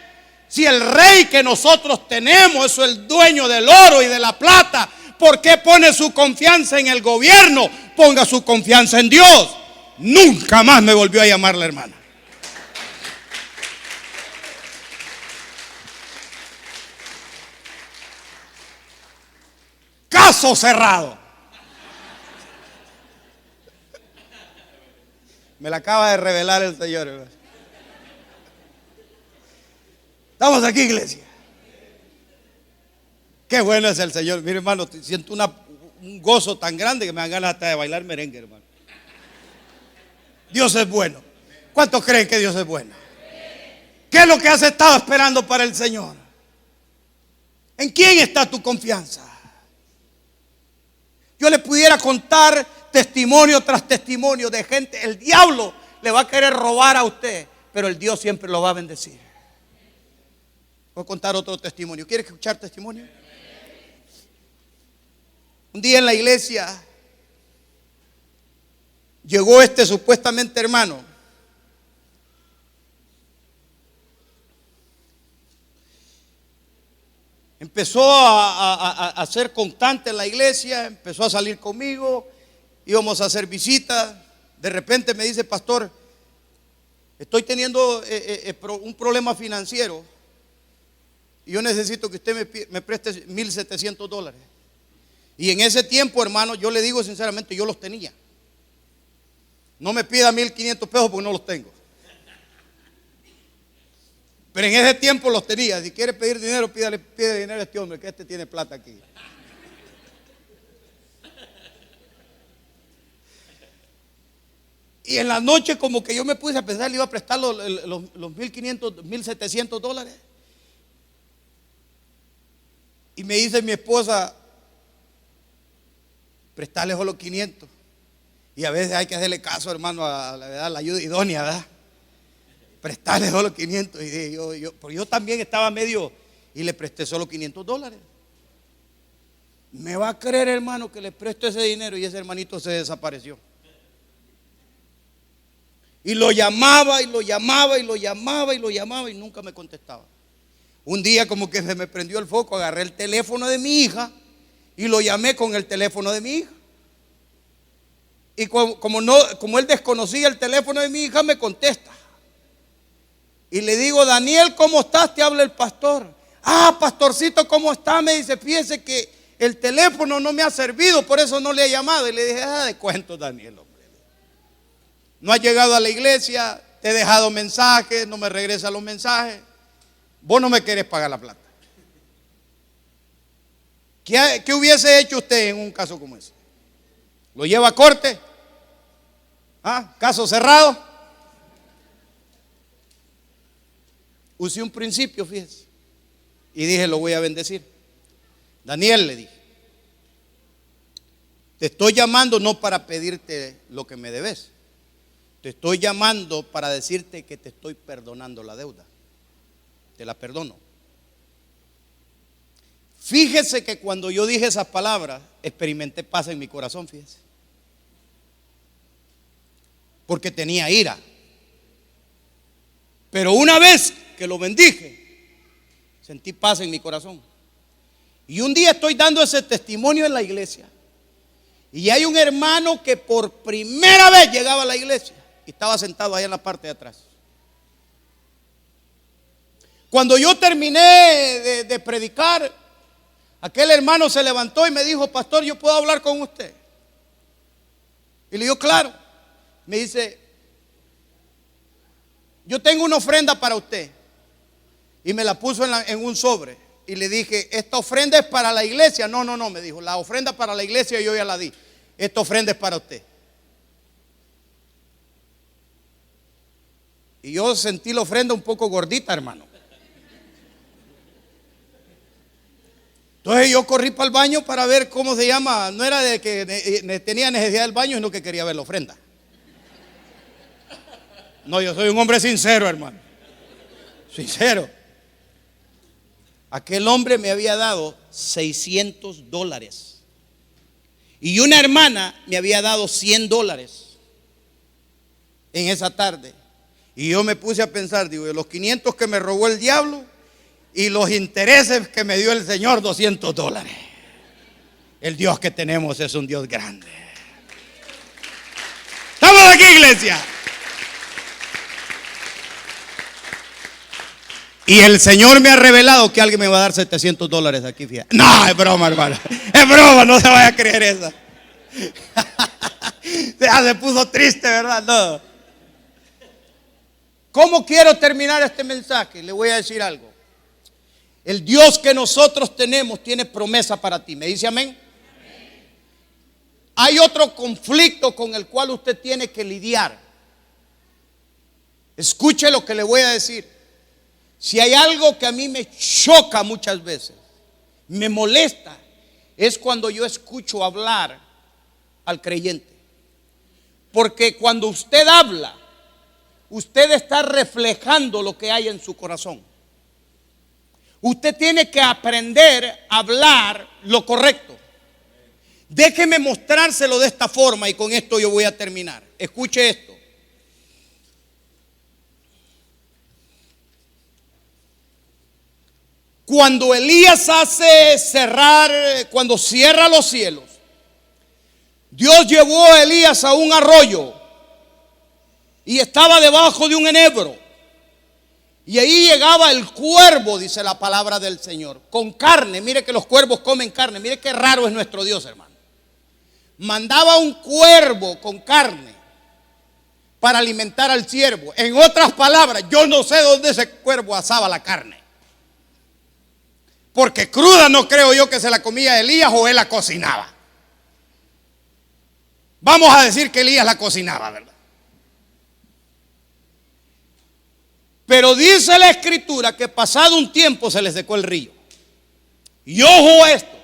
si el rey que nosotros tenemos es el dueño del oro y de la plata, ¿por qué pone su confianza en el gobierno? Ponga su confianza en Dios. Nunca más me volvió a llamar la hermana. Caso cerrado. Me la acaba de revelar el Señor. Estamos aquí, iglesia. Qué bueno es el Señor. Mire, hermano, siento un gozo tan grande que me dan ganas hasta de bailar merengue, hermano. Dios es bueno. ¿Cuántos creen que Dios es bueno? ¿Qué es lo que has estado esperando para el Señor? ¿En quién está tu confianza? Yo le pudiera contar testimonio tras testimonio de gente. El diablo le va a querer robar a usted, pero el Dios siempre lo va a bendecir. Voy a contar otro testimonio. ¿Quiere escuchar testimonio? Un día en la iglesia llegó este supuestamente hermano. Empezó a ser constante en la iglesia, empezó a salir conmigo, íbamos a hacer visitas. De repente me dice: pastor, estoy teniendo un problema financiero y yo necesito que usted me preste $1,700. Y en ese tiempo, hermano, yo le digo sinceramente, yo los tenía. No me pida 1,500 pesos porque no los tengo. Pero en ese tiempo los tenía. Si quiere pedir dinero, pide dinero a este hombre, que este tiene plata aquí. Y en la noche como que yo me puse a pensar, le iba a prestar los 1,500, $1,700. Y me dice mi esposa: prestarle solo 500. Y a veces hay que hacerle caso, hermano, a la ayuda idónea, ¿verdad? Prestarle solo 500. Y yo también estaba medio, y le presté solo $500. ¿Me va a creer, hermano, que le presto ese dinero? Y ese hermanito se desapareció. Y lo llamaba, y lo llamaba, y lo llamaba, y lo llamaba, y nunca me contestaba. Un día como que se me prendió el foco, agarré el teléfono de mi hija y lo llamé con el teléfono de mi hija. Y como él desconocía el teléfono de mi hija, me contesta. Y le digo: Daniel, ¿cómo estás? Te habla el pastor. Ah, pastorcito, ¿cómo está? Me dice: fíjese que el teléfono no me ha servido, por eso no le he llamado. Y le dije: de cuento, Daniel, hombre. No has llegado a la iglesia, te he dejado mensajes, no me regresan los mensajes. Vos no me querés pagar la plata. ¿Qué hubiese hecho usted en un caso como ese? ¿Lo lleva a corte? ¿Ah? ¿Caso cerrado? Usé un principio, fíjese, y dije: lo voy a bendecir. Daniel, le dije, te estoy llamando no para pedirte lo que me debes. Te estoy llamando para decirte que te estoy perdonando la deuda. Te la perdono. Fíjese que cuando yo dije esas palabras, experimenté paz en mi corazón, fíjese. Porque tenía ira. Pero una vez que lo bendije, sentí paz en mi corazón. Y un día estoy dando ese testimonio en la iglesia. Y hay un hermano que por primera vez llegaba a la iglesia y estaba sentado ahí en la parte de atrás. Cuando yo terminé de predicar, aquel hermano se levantó y me dijo: pastor, ¿yo puedo hablar con usted? Y le digo: claro. Me dice: yo tengo una ofrenda para usted. Y me la puso en un sobre. Y le dije: esta ofrenda es para la iglesia. No, me dijo: la ofrenda para la iglesia yo ya la di. Esta ofrenda es para usted. Y yo sentí la ofrenda un poco gordita, hermano. Entonces yo corrí para el baño para ver cómo se llama. No era de que tenía necesidad del baño, sino que quería ver la ofrenda. No, yo soy un hombre sincero, hermano. Sincero. Aquel hombre me había dado $600. Y una hermana me había dado $100 en esa tarde. Y yo me puse a pensar, digo, de los 500 que me robó el diablo y los intereses que me dio el Señor, $200. El Dios que tenemos es un Dios grande. ¿Estamos aquí, iglesia? Y el Señor me ha revelado que alguien me va a dar $700 aquí, fíjate. No, es broma, hermano. Es broma, no se vaya a creer esa. Ya se puso triste, ¿verdad? No. ¿Cómo quiero terminar este mensaje? Le voy a decir algo. El Dios que nosotros tenemos tiene promesa para ti. ¿Me dice amén? Amén. Hay otro conflicto con el cual usted tiene que lidiar. Escuche lo que le voy a decir. Si hay algo que a mí me choca muchas veces, me molesta es cuando yo escucho hablar al creyente. Porque cuando usted habla, usted está reflejando lo que hay en su corazón. Usted tiene que aprender a hablar lo correcto. Déjeme mostrárselo de esta forma y con esto yo voy a terminar. Escuche esto. Cuando Elías cuando cierra los cielos, Dios llevó a Elías a un arroyo y estaba debajo de un enebro. Y ahí llegaba el cuervo, dice la palabra del Señor, con carne. Mire que los cuervos comen carne. Mire qué raro es nuestro Dios, hermano. Mandaba un cuervo con carne para alimentar al siervo. En otras palabras, yo no sé dónde ese cuervo asaba la carne. Porque cruda no creo yo que se la comía Elías o él la cocinaba. Vamos a decir que Elías la cocinaba, ¿verdad? Pero dice la escritura que pasado un tiempo se le secó el río. Y ojo a esto,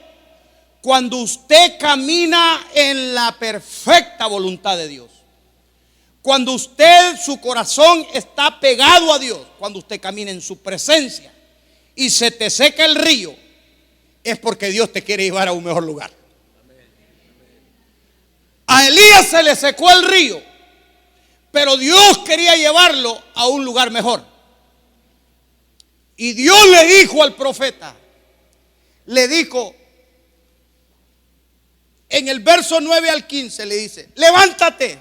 cuando usted camina en la perfecta voluntad de Dios, cuando usted, su corazón está pegado a Dios, cuando usted camina en su presencia y se te seca el río, es porque Dios te quiere llevar a un mejor lugar. A Elías se le secó el río, pero Dios quería llevarlo a un lugar mejor. Y Dios le dijo al profeta, le dijo, en el verso 9 al 15 le dice: levántate,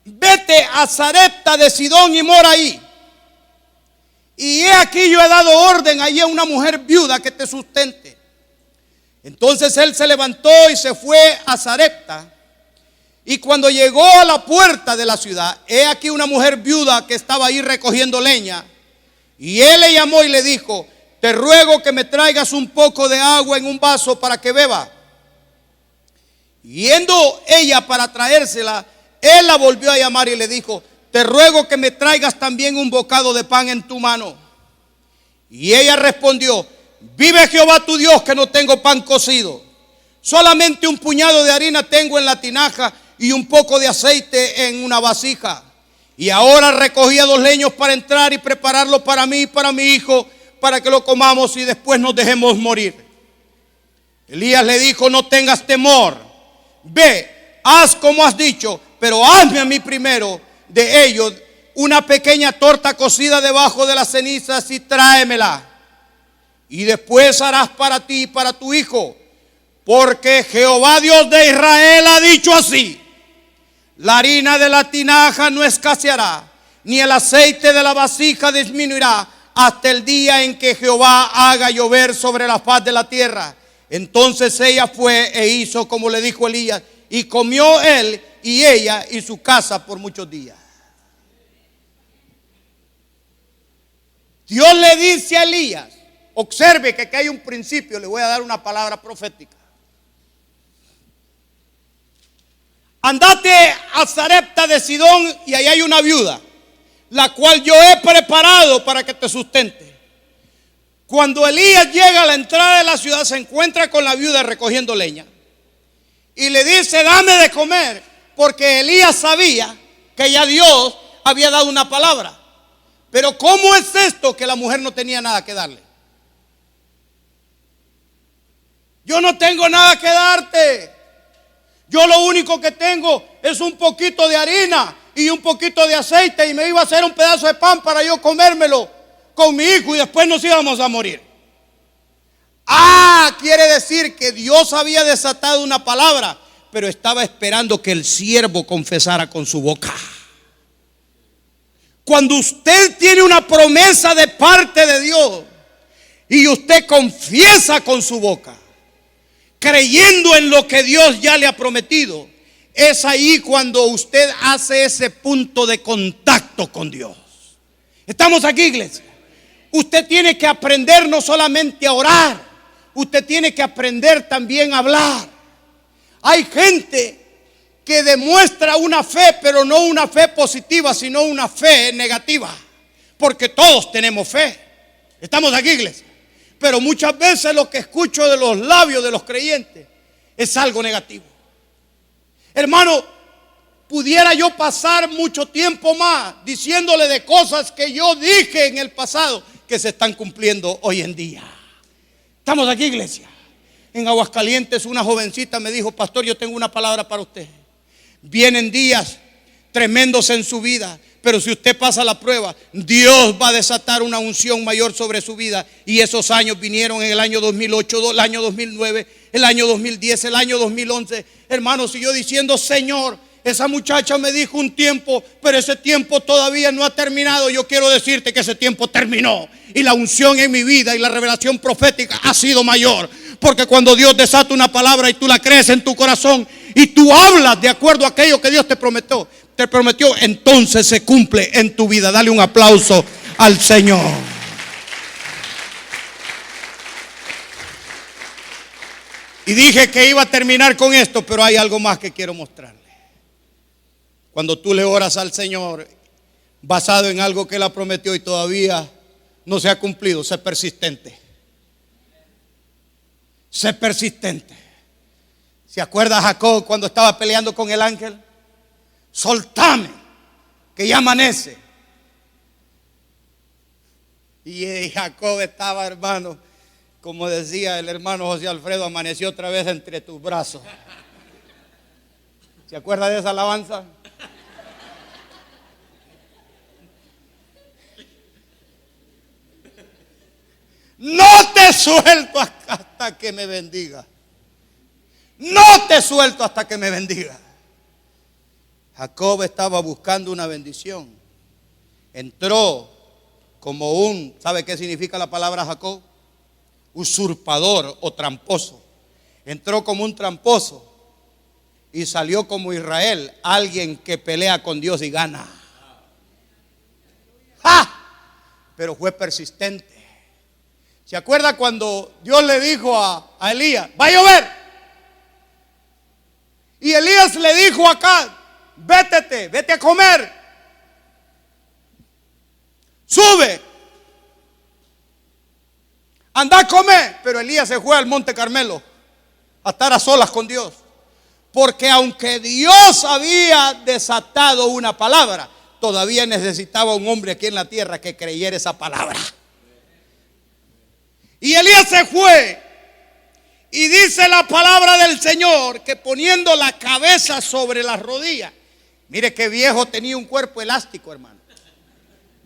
vete a Sarepta de Sidón y mora ahí. Y he aquí yo he dado orden allí a una mujer viuda que te sustente. Entonces él se levantó y se fue a Sarepta. Y cuando llegó a la puerta de la ciudad, he aquí una mujer viuda que estaba ahí recogiendo leña. Y él le llamó y le dijo: te ruego que me traigas un poco de agua en un vaso para que beba. Yendo ella para traérsela, él la volvió a llamar y le dijo: te ruego que me traigas también un bocado de pan en tu mano. Y ella respondió: vive Jehová tu Dios que no tengo pan cocido, solamente un puñado de harina tengo en la tinaja y un poco de aceite en una vasija. Y ahora recogía 2 leños para entrar y prepararlo para mí y para mi hijo, para que lo comamos y después nos dejemos morir. Elías le dijo: no tengas temor, ve, haz como has dicho, pero hazme a mí primero de ellos una pequeña torta cocida debajo de las cenizas y tráemela. Y después harás para ti y para tu hijo, porque Jehová Dios de Israel ha dicho así: la harina de la tinaja no escaseará, ni el aceite de la vasija disminuirá, hasta el día en que Jehová haga llover sobre la faz de la tierra. Entonces ella fue e hizo como le dijo Elías, y comió él y ella y su casa por muchos días. Dios le dice a Elías, observe que aquí hay un principio, le voy a dar una palabra profética. Andate a Sarepta de Sidón y ahí hay una viuda, la cual yo he preparado para que te sustente. Cuando Elías llega a la entrada de la ciudad, se encuentra con la viuda recogiendo leña y le dice: dame de comer, porque Elías sabía que ya Dios había dado una palabra. Pero ¿cómo es esto que la mujer no tenía nada que darle? Yo no tengo nada que darte. Yo lo único que tengo es un poquito de harina y un poquito de aceite, y me iba a hacer un pedazo de pan para yo comérmelo con mi hijo y después nos íbamos a morir. Quiere decir que Dios había desatado una palabra, pero estaba esperando que el siervo confesara con su boca. Cuando usted tiene una promesa de parte de Dios y usted confiesa con su boca, creyendo en lo que Dios ya le ha prometido, es ahí cuando usted hace ese punto de contacto con Dios. ¿Estamos aquí, iglesia? Usted tiene que aprender no solamente a orar, usted tiene que aprender también a hablar. Hay gente que demuestra una fe, pero no una fe positiva, sino una fe negativa, porque todos tenemos fe. ¿Estamos aquí, iglesia? Pero muchas veces lo que escucho de los labios de los creyentes es algo negativo. Hermano, pudiera yo pasar mucho tiempo más diciéndole de cosas que yo dije en el pasado que se están cumpliendo hoy en día. Estamos aquí, iglesia. En Aguascalientes una jovencita me dijo: pastor, yo tengo una palabra para usted. Vienen días tremendos en su vida, pero si usted pasa la prueba, Dios va a desatar una unción mayor sobre su vida. Y esos años vinieron en el año 2008, el año 2009, el año 2010, el año 2011. Hermanos, y yo diciendo: Señor, esa muchacha me dijo un tiempo, pero ese tiempo todavía no ha terminado. Yo quiero decirte que ese tiempo terminó, y la unción en mi vida y la revelación profética ha sido mayor. Porque cuando Dios desata una palabra y tú la crees en tu corazón y tú hablas de acuerdo a aquello que Dios te prometió, entonces se cumple en tu vida. Dale un aplauso al Señor. Y dije que iba a terminar con esto, pero hay algo más que quiero mostrarle. Cuando tú le oras al Señor basado en algo que Él ha prometido y todavía no se ha cumplido, sé persistente. Sé persistente. ¿Se acuerda Jacob cuando estaba peleando con el ángel? Soltame, que ya amanece. Y Jacob estaba, hermano, como decía el hermano José Alfredo, amaneció otra vez entre tus brazos. ¿Se acuerda de esa alabanza? No te suelto hasta que me bendiga. No te suelto hasta que me bendiga. Jacob estaba buscando una bendición. Entró como un, ¿sabe qué significa la palabra Jacob? Usurpador o tramposo. Entró como un tramposo y salió como Israel, alguien que pelea con Dios y gana. ¡Ja! Pero fue persistente. ¿Se acuerda cuando Dios le dijo a Elías: va a llover? Y Elías le dijo a Acab: vete a comer, sube, anda a comer. Pero Elías se fue al monte Carmelo a estar a solas con Dios, porque aunque Dios había desatado una palabra, todavía necesitaba un hombre aquí en la tierra que creyera esa palabra. Y Elías se fue, y dice la palabra del Señor que poniendo la cabeza sobre las rodillas, mire que viejo tenía un cuerpo elástico, hermano.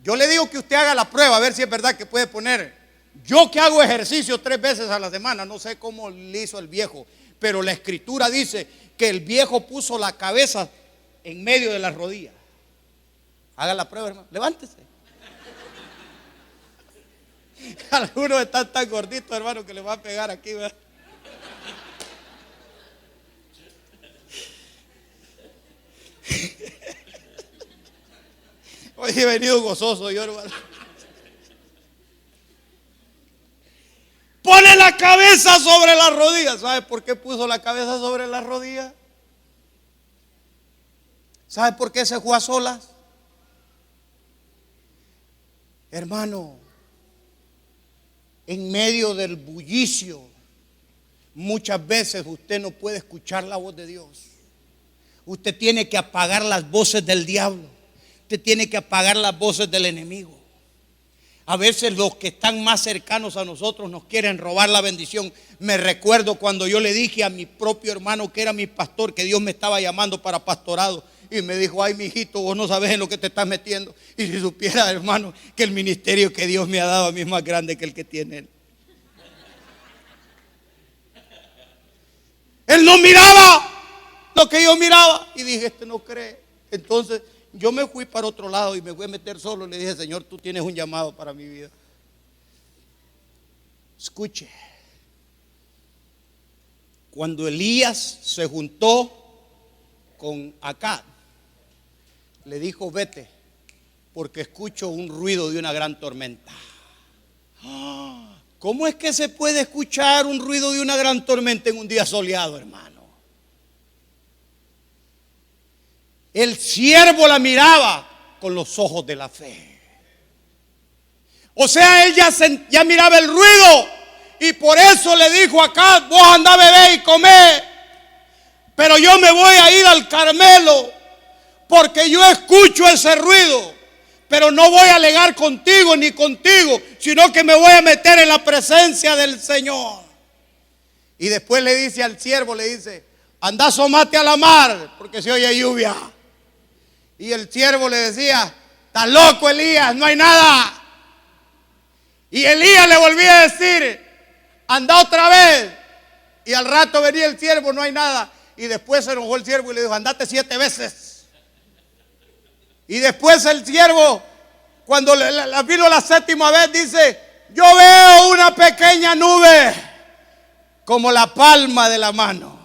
Yo le digo que usted haga la prueba a ver si es verdad que puede poner. Yo que hago ejercicio 3 veces a la semana, no sé cómo le hizo el viejo, pero la escritura dice que el viejo puso la cabeza en medio de las rodillas. Haga la prueba, hermano, levántese. Algunos están tan gorditos, hermano, que le va a pegar aquí, ¿verdad? Hoy he venido gozoso yo, hermano. Pone la cabeza sobre las rodillas. ¿Sabe por qué puso la cabeza sobre las rodillas? ¿Sabe por qué se fue a solas? Hermano, en medio del bullicio, muchas veces usted no puede escuchar la voz de Dios. Usted tiene que apagar las voces del diablo. Usted tiene que apagar las voces del enemigo. A veces los que están más cercanos a nosotros nos quieren robar la bendición. Me recuerdo cuando yo le dije a mi propio hermano, que era mi pastor, que Dios me estaba llamando para pastorado. Y me dijo: ay, mi hijito, vos no sabes en lo que te estás metiendo. Y si supiera, hermano, que el ministerio que Dios me ha dado a mí es más grande que el que tiene él. Él no miraba lo que yo miraba. Y dije: este no cree. Entonces yo me fui para otro lado y me fui a meter solo. Le dije: Señor, tú tienes un llamado para mi vida. Escuche. Cuando Elías se juntó con Acab, le dijo: vete, porque escucho un ruido de una gran tormenta. ¿Cómo es que se puede escuchar un ruido de una gran tormenta en un día soleado, hermano? El siervo la miraba con los ojos de la fe. O sea, él ya miraba el ruido, y por eso le dijo a Acab: vos andá, bebé y comé, pero yo me voy a ir al Carmelo, porque yo escucho ese ruido, pero no voy a alegar contigo ni contigo, sino que me voy a meter en la presencia del Señor. Y después le dice al siervo, le dice: andá, asomate a la mar, porque se oye lluvia. Y el siervo le decía: estás loco, Elías, no hay nada. Y Elías le volvía a decir: anda otra vez. Y al rato venía el siervo: no hay nada. Y después se enojó el siervo y le dijo: andate 7 veces. Y después el siervo, cuando vino la 7ª vez, dice: yo veo una pequeña nube como la palma de la mano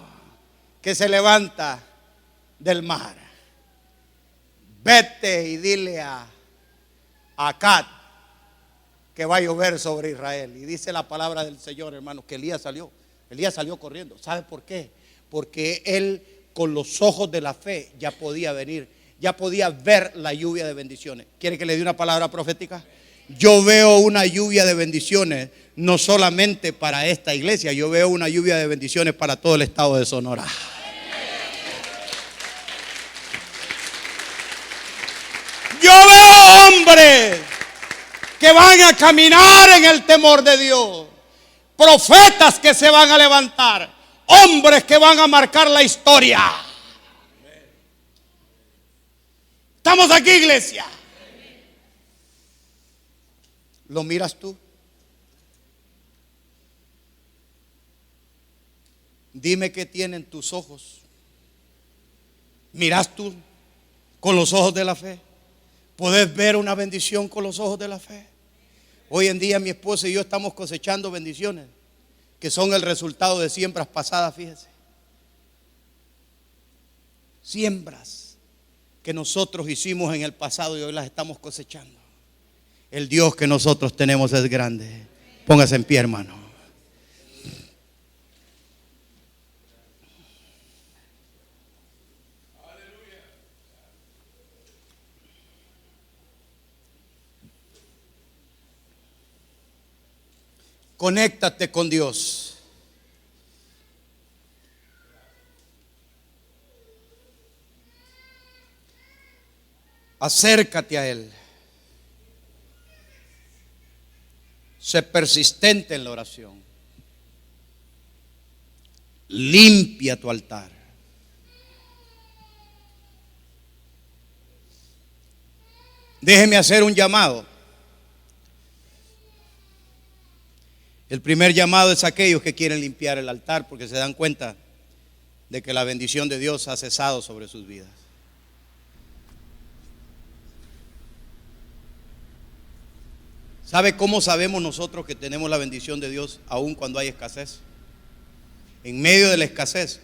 que se levanta del mar. Vete y dile a Acab que va a llover sobre Israel. Y dice la palabra del Señor, hermanos, que Elías salió corriendo. ¿Sabe por qué? Porque él, con los ojos de la fe, ya podía venir, ya podía ver la lluvia de bendiciones. ¿Quiere que le dé una palabra profética? Yo veo una lluvia de bendiciones, no solamente para esta iglesia, yo veo una lluvia de bendiciones para todo el estado de Sonora. Yo veo hombres que van a caminar en el temor de Dios, profetas que se van a levantar, hombres que van a marcar la historia. ¿Estamos aquí, iglesia? ¿Lo miras tú? Dime qué tienen tus ojos. ¿Miras tú con los ojos de la fe? ¿Puedes ver una bendición con los ojos de la fe? Hoy en día mi esposa y yo estamos cosechando bendiciones que son el resultado de siembras pasadas, fíjese. Siembras que nosotros hicimos en el pasado y hoy las estamos cosechando. El Dios que nosotros tenemos es grande. Póngase en pie, hermano. Conéctate con Dios. Acércate a Él. Sé persistente en la oración. Limpia tu altar. Déjeme hacer un llamado. El primer llamado es a aquellos que quieren limpiar el altar porque se dan cuenta de que la bendición de Dios ha cesado sobre sus vidas. ¿Sabe cómo sabemos nosotros que tenemos la bendición de Dios aun cuando hay escasez? En medio de la escasez,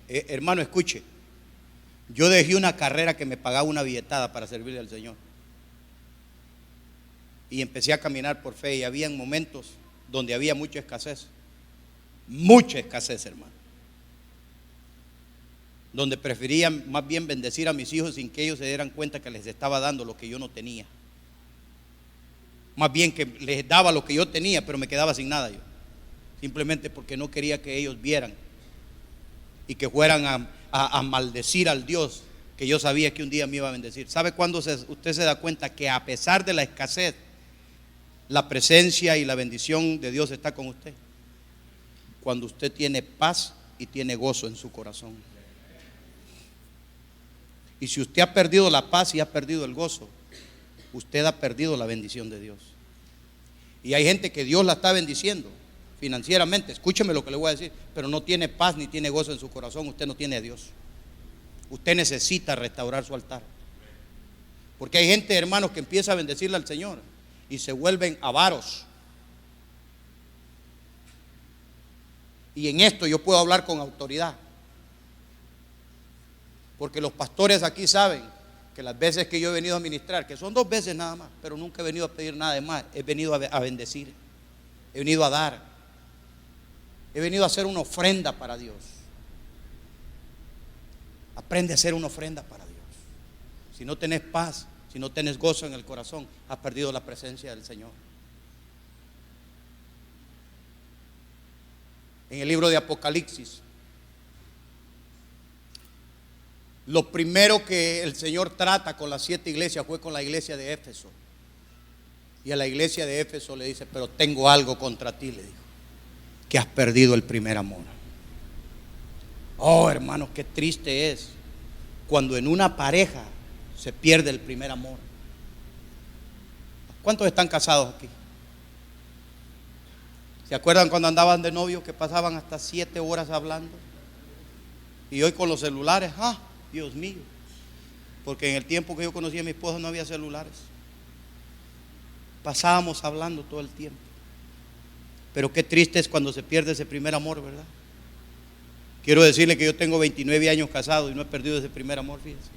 hermano, escuche, yo dejé una carrera que me pagaba una billetada para servirle al Señor. Y empecé a caminar por fe y había momentos donde había mucha escasez, hermano, donde prefería más bien bendecir a mis hijos sin que ellos se dieran cuenta que les estaba dando lo que yo no tenía. Más bien que les daba lo que yo tenía, pero me quedaba sin nada yo, simplemente porque no quería que ellos vieran y que fueran a maldecir al Dios que yo sabía que un día me iba a bendecir. ¿Sabe cuándo usted se da cuenta que a pesar de la escasez, la presencia y la bendición de Dios está con usted? Cuando usted tiene paz y tiene gozo en su corazón. Y si usted ha perdido la paz y ha perdido el gozo, usted ha perdido la bendición de Dios. Y hay gente que Dios la está bendiciendo financieramente, escúcheme lo que le voy a decir, pero no tiene paz ni tiene gozo en su corazón. Usted no tiene a Dios. Usted necesita restaurar su altar. Porque hay gente, hermanos, que empieza a bendecirle al Señor y se vuelven avaros. Y en esto yo puedo hablar con autoridad, porque los pastores aquí saben que las veces que yo he venido a ministrar, que son 2 veces nada más, pero nunca he venido a pedir nada de más, he venido a bendecir, he venido a dar, he venido a hacer una ofrenda para Dios. Aprende a hacer una ofrenda para Dios. Si no tenés paz, si no tenés gozo en el corazón, has perdido la presencia del Señor. en el libro de Apocalipsis. Lo primero que el Señor trata con las 7 iglesias fue con la iglesia de Éfeso. Y a la iglesia de Éfeso le dice: pero tengo algo contra ti, le dijo, que has perdido el primer amor. Oh, hermanos, qué triste es cuando en una pareja se pierde el primer amor. ¿Cuántos están casados aquí? ¿Se acuerdan cuando andaban de novios que pasaban hasta 7 horas hablando? Y hoy con los celulares, Dios mío. Porque en el tiempo que yo conocí a mi esposa no había celulares. Pasábamos hablando todo el tiempo. Pero qué triste es cuando se pierde ese primer amor, ¿verdad? Quiero decirle que yo tengo 29 años casado y no he perdido ese primer amor, fíjense.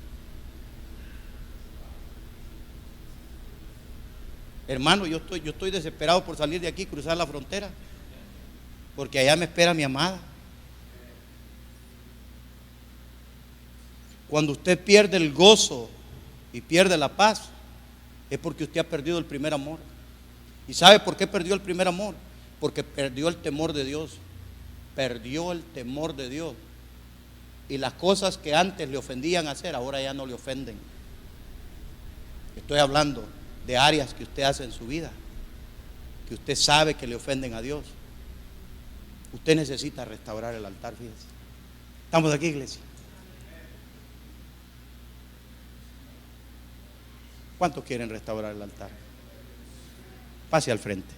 Hermano, yo estoy desesperado por salir de aquí, cruzar la frontera, porque allá me espera mi amada. Cuando usted pierde el gozo y pierde la paz, es porque usted ha perdido el primer amor. ¿Y sabe por qué perdió el primer amor? Porque perdió el temor de Dios. Perdió el temor de Dios. Y las cosas que antes le ofendían hacer, ahora ya no le ofenden. Estoy hablando de áreas que usted hace en su vida, que usted sabe que le ofenden a Dios. Usted necesita restaurar el altar, fíjese. ¿Estamos aquí, iglesia? ¿Cuántos quieren restaurar el altar? Pase al frente.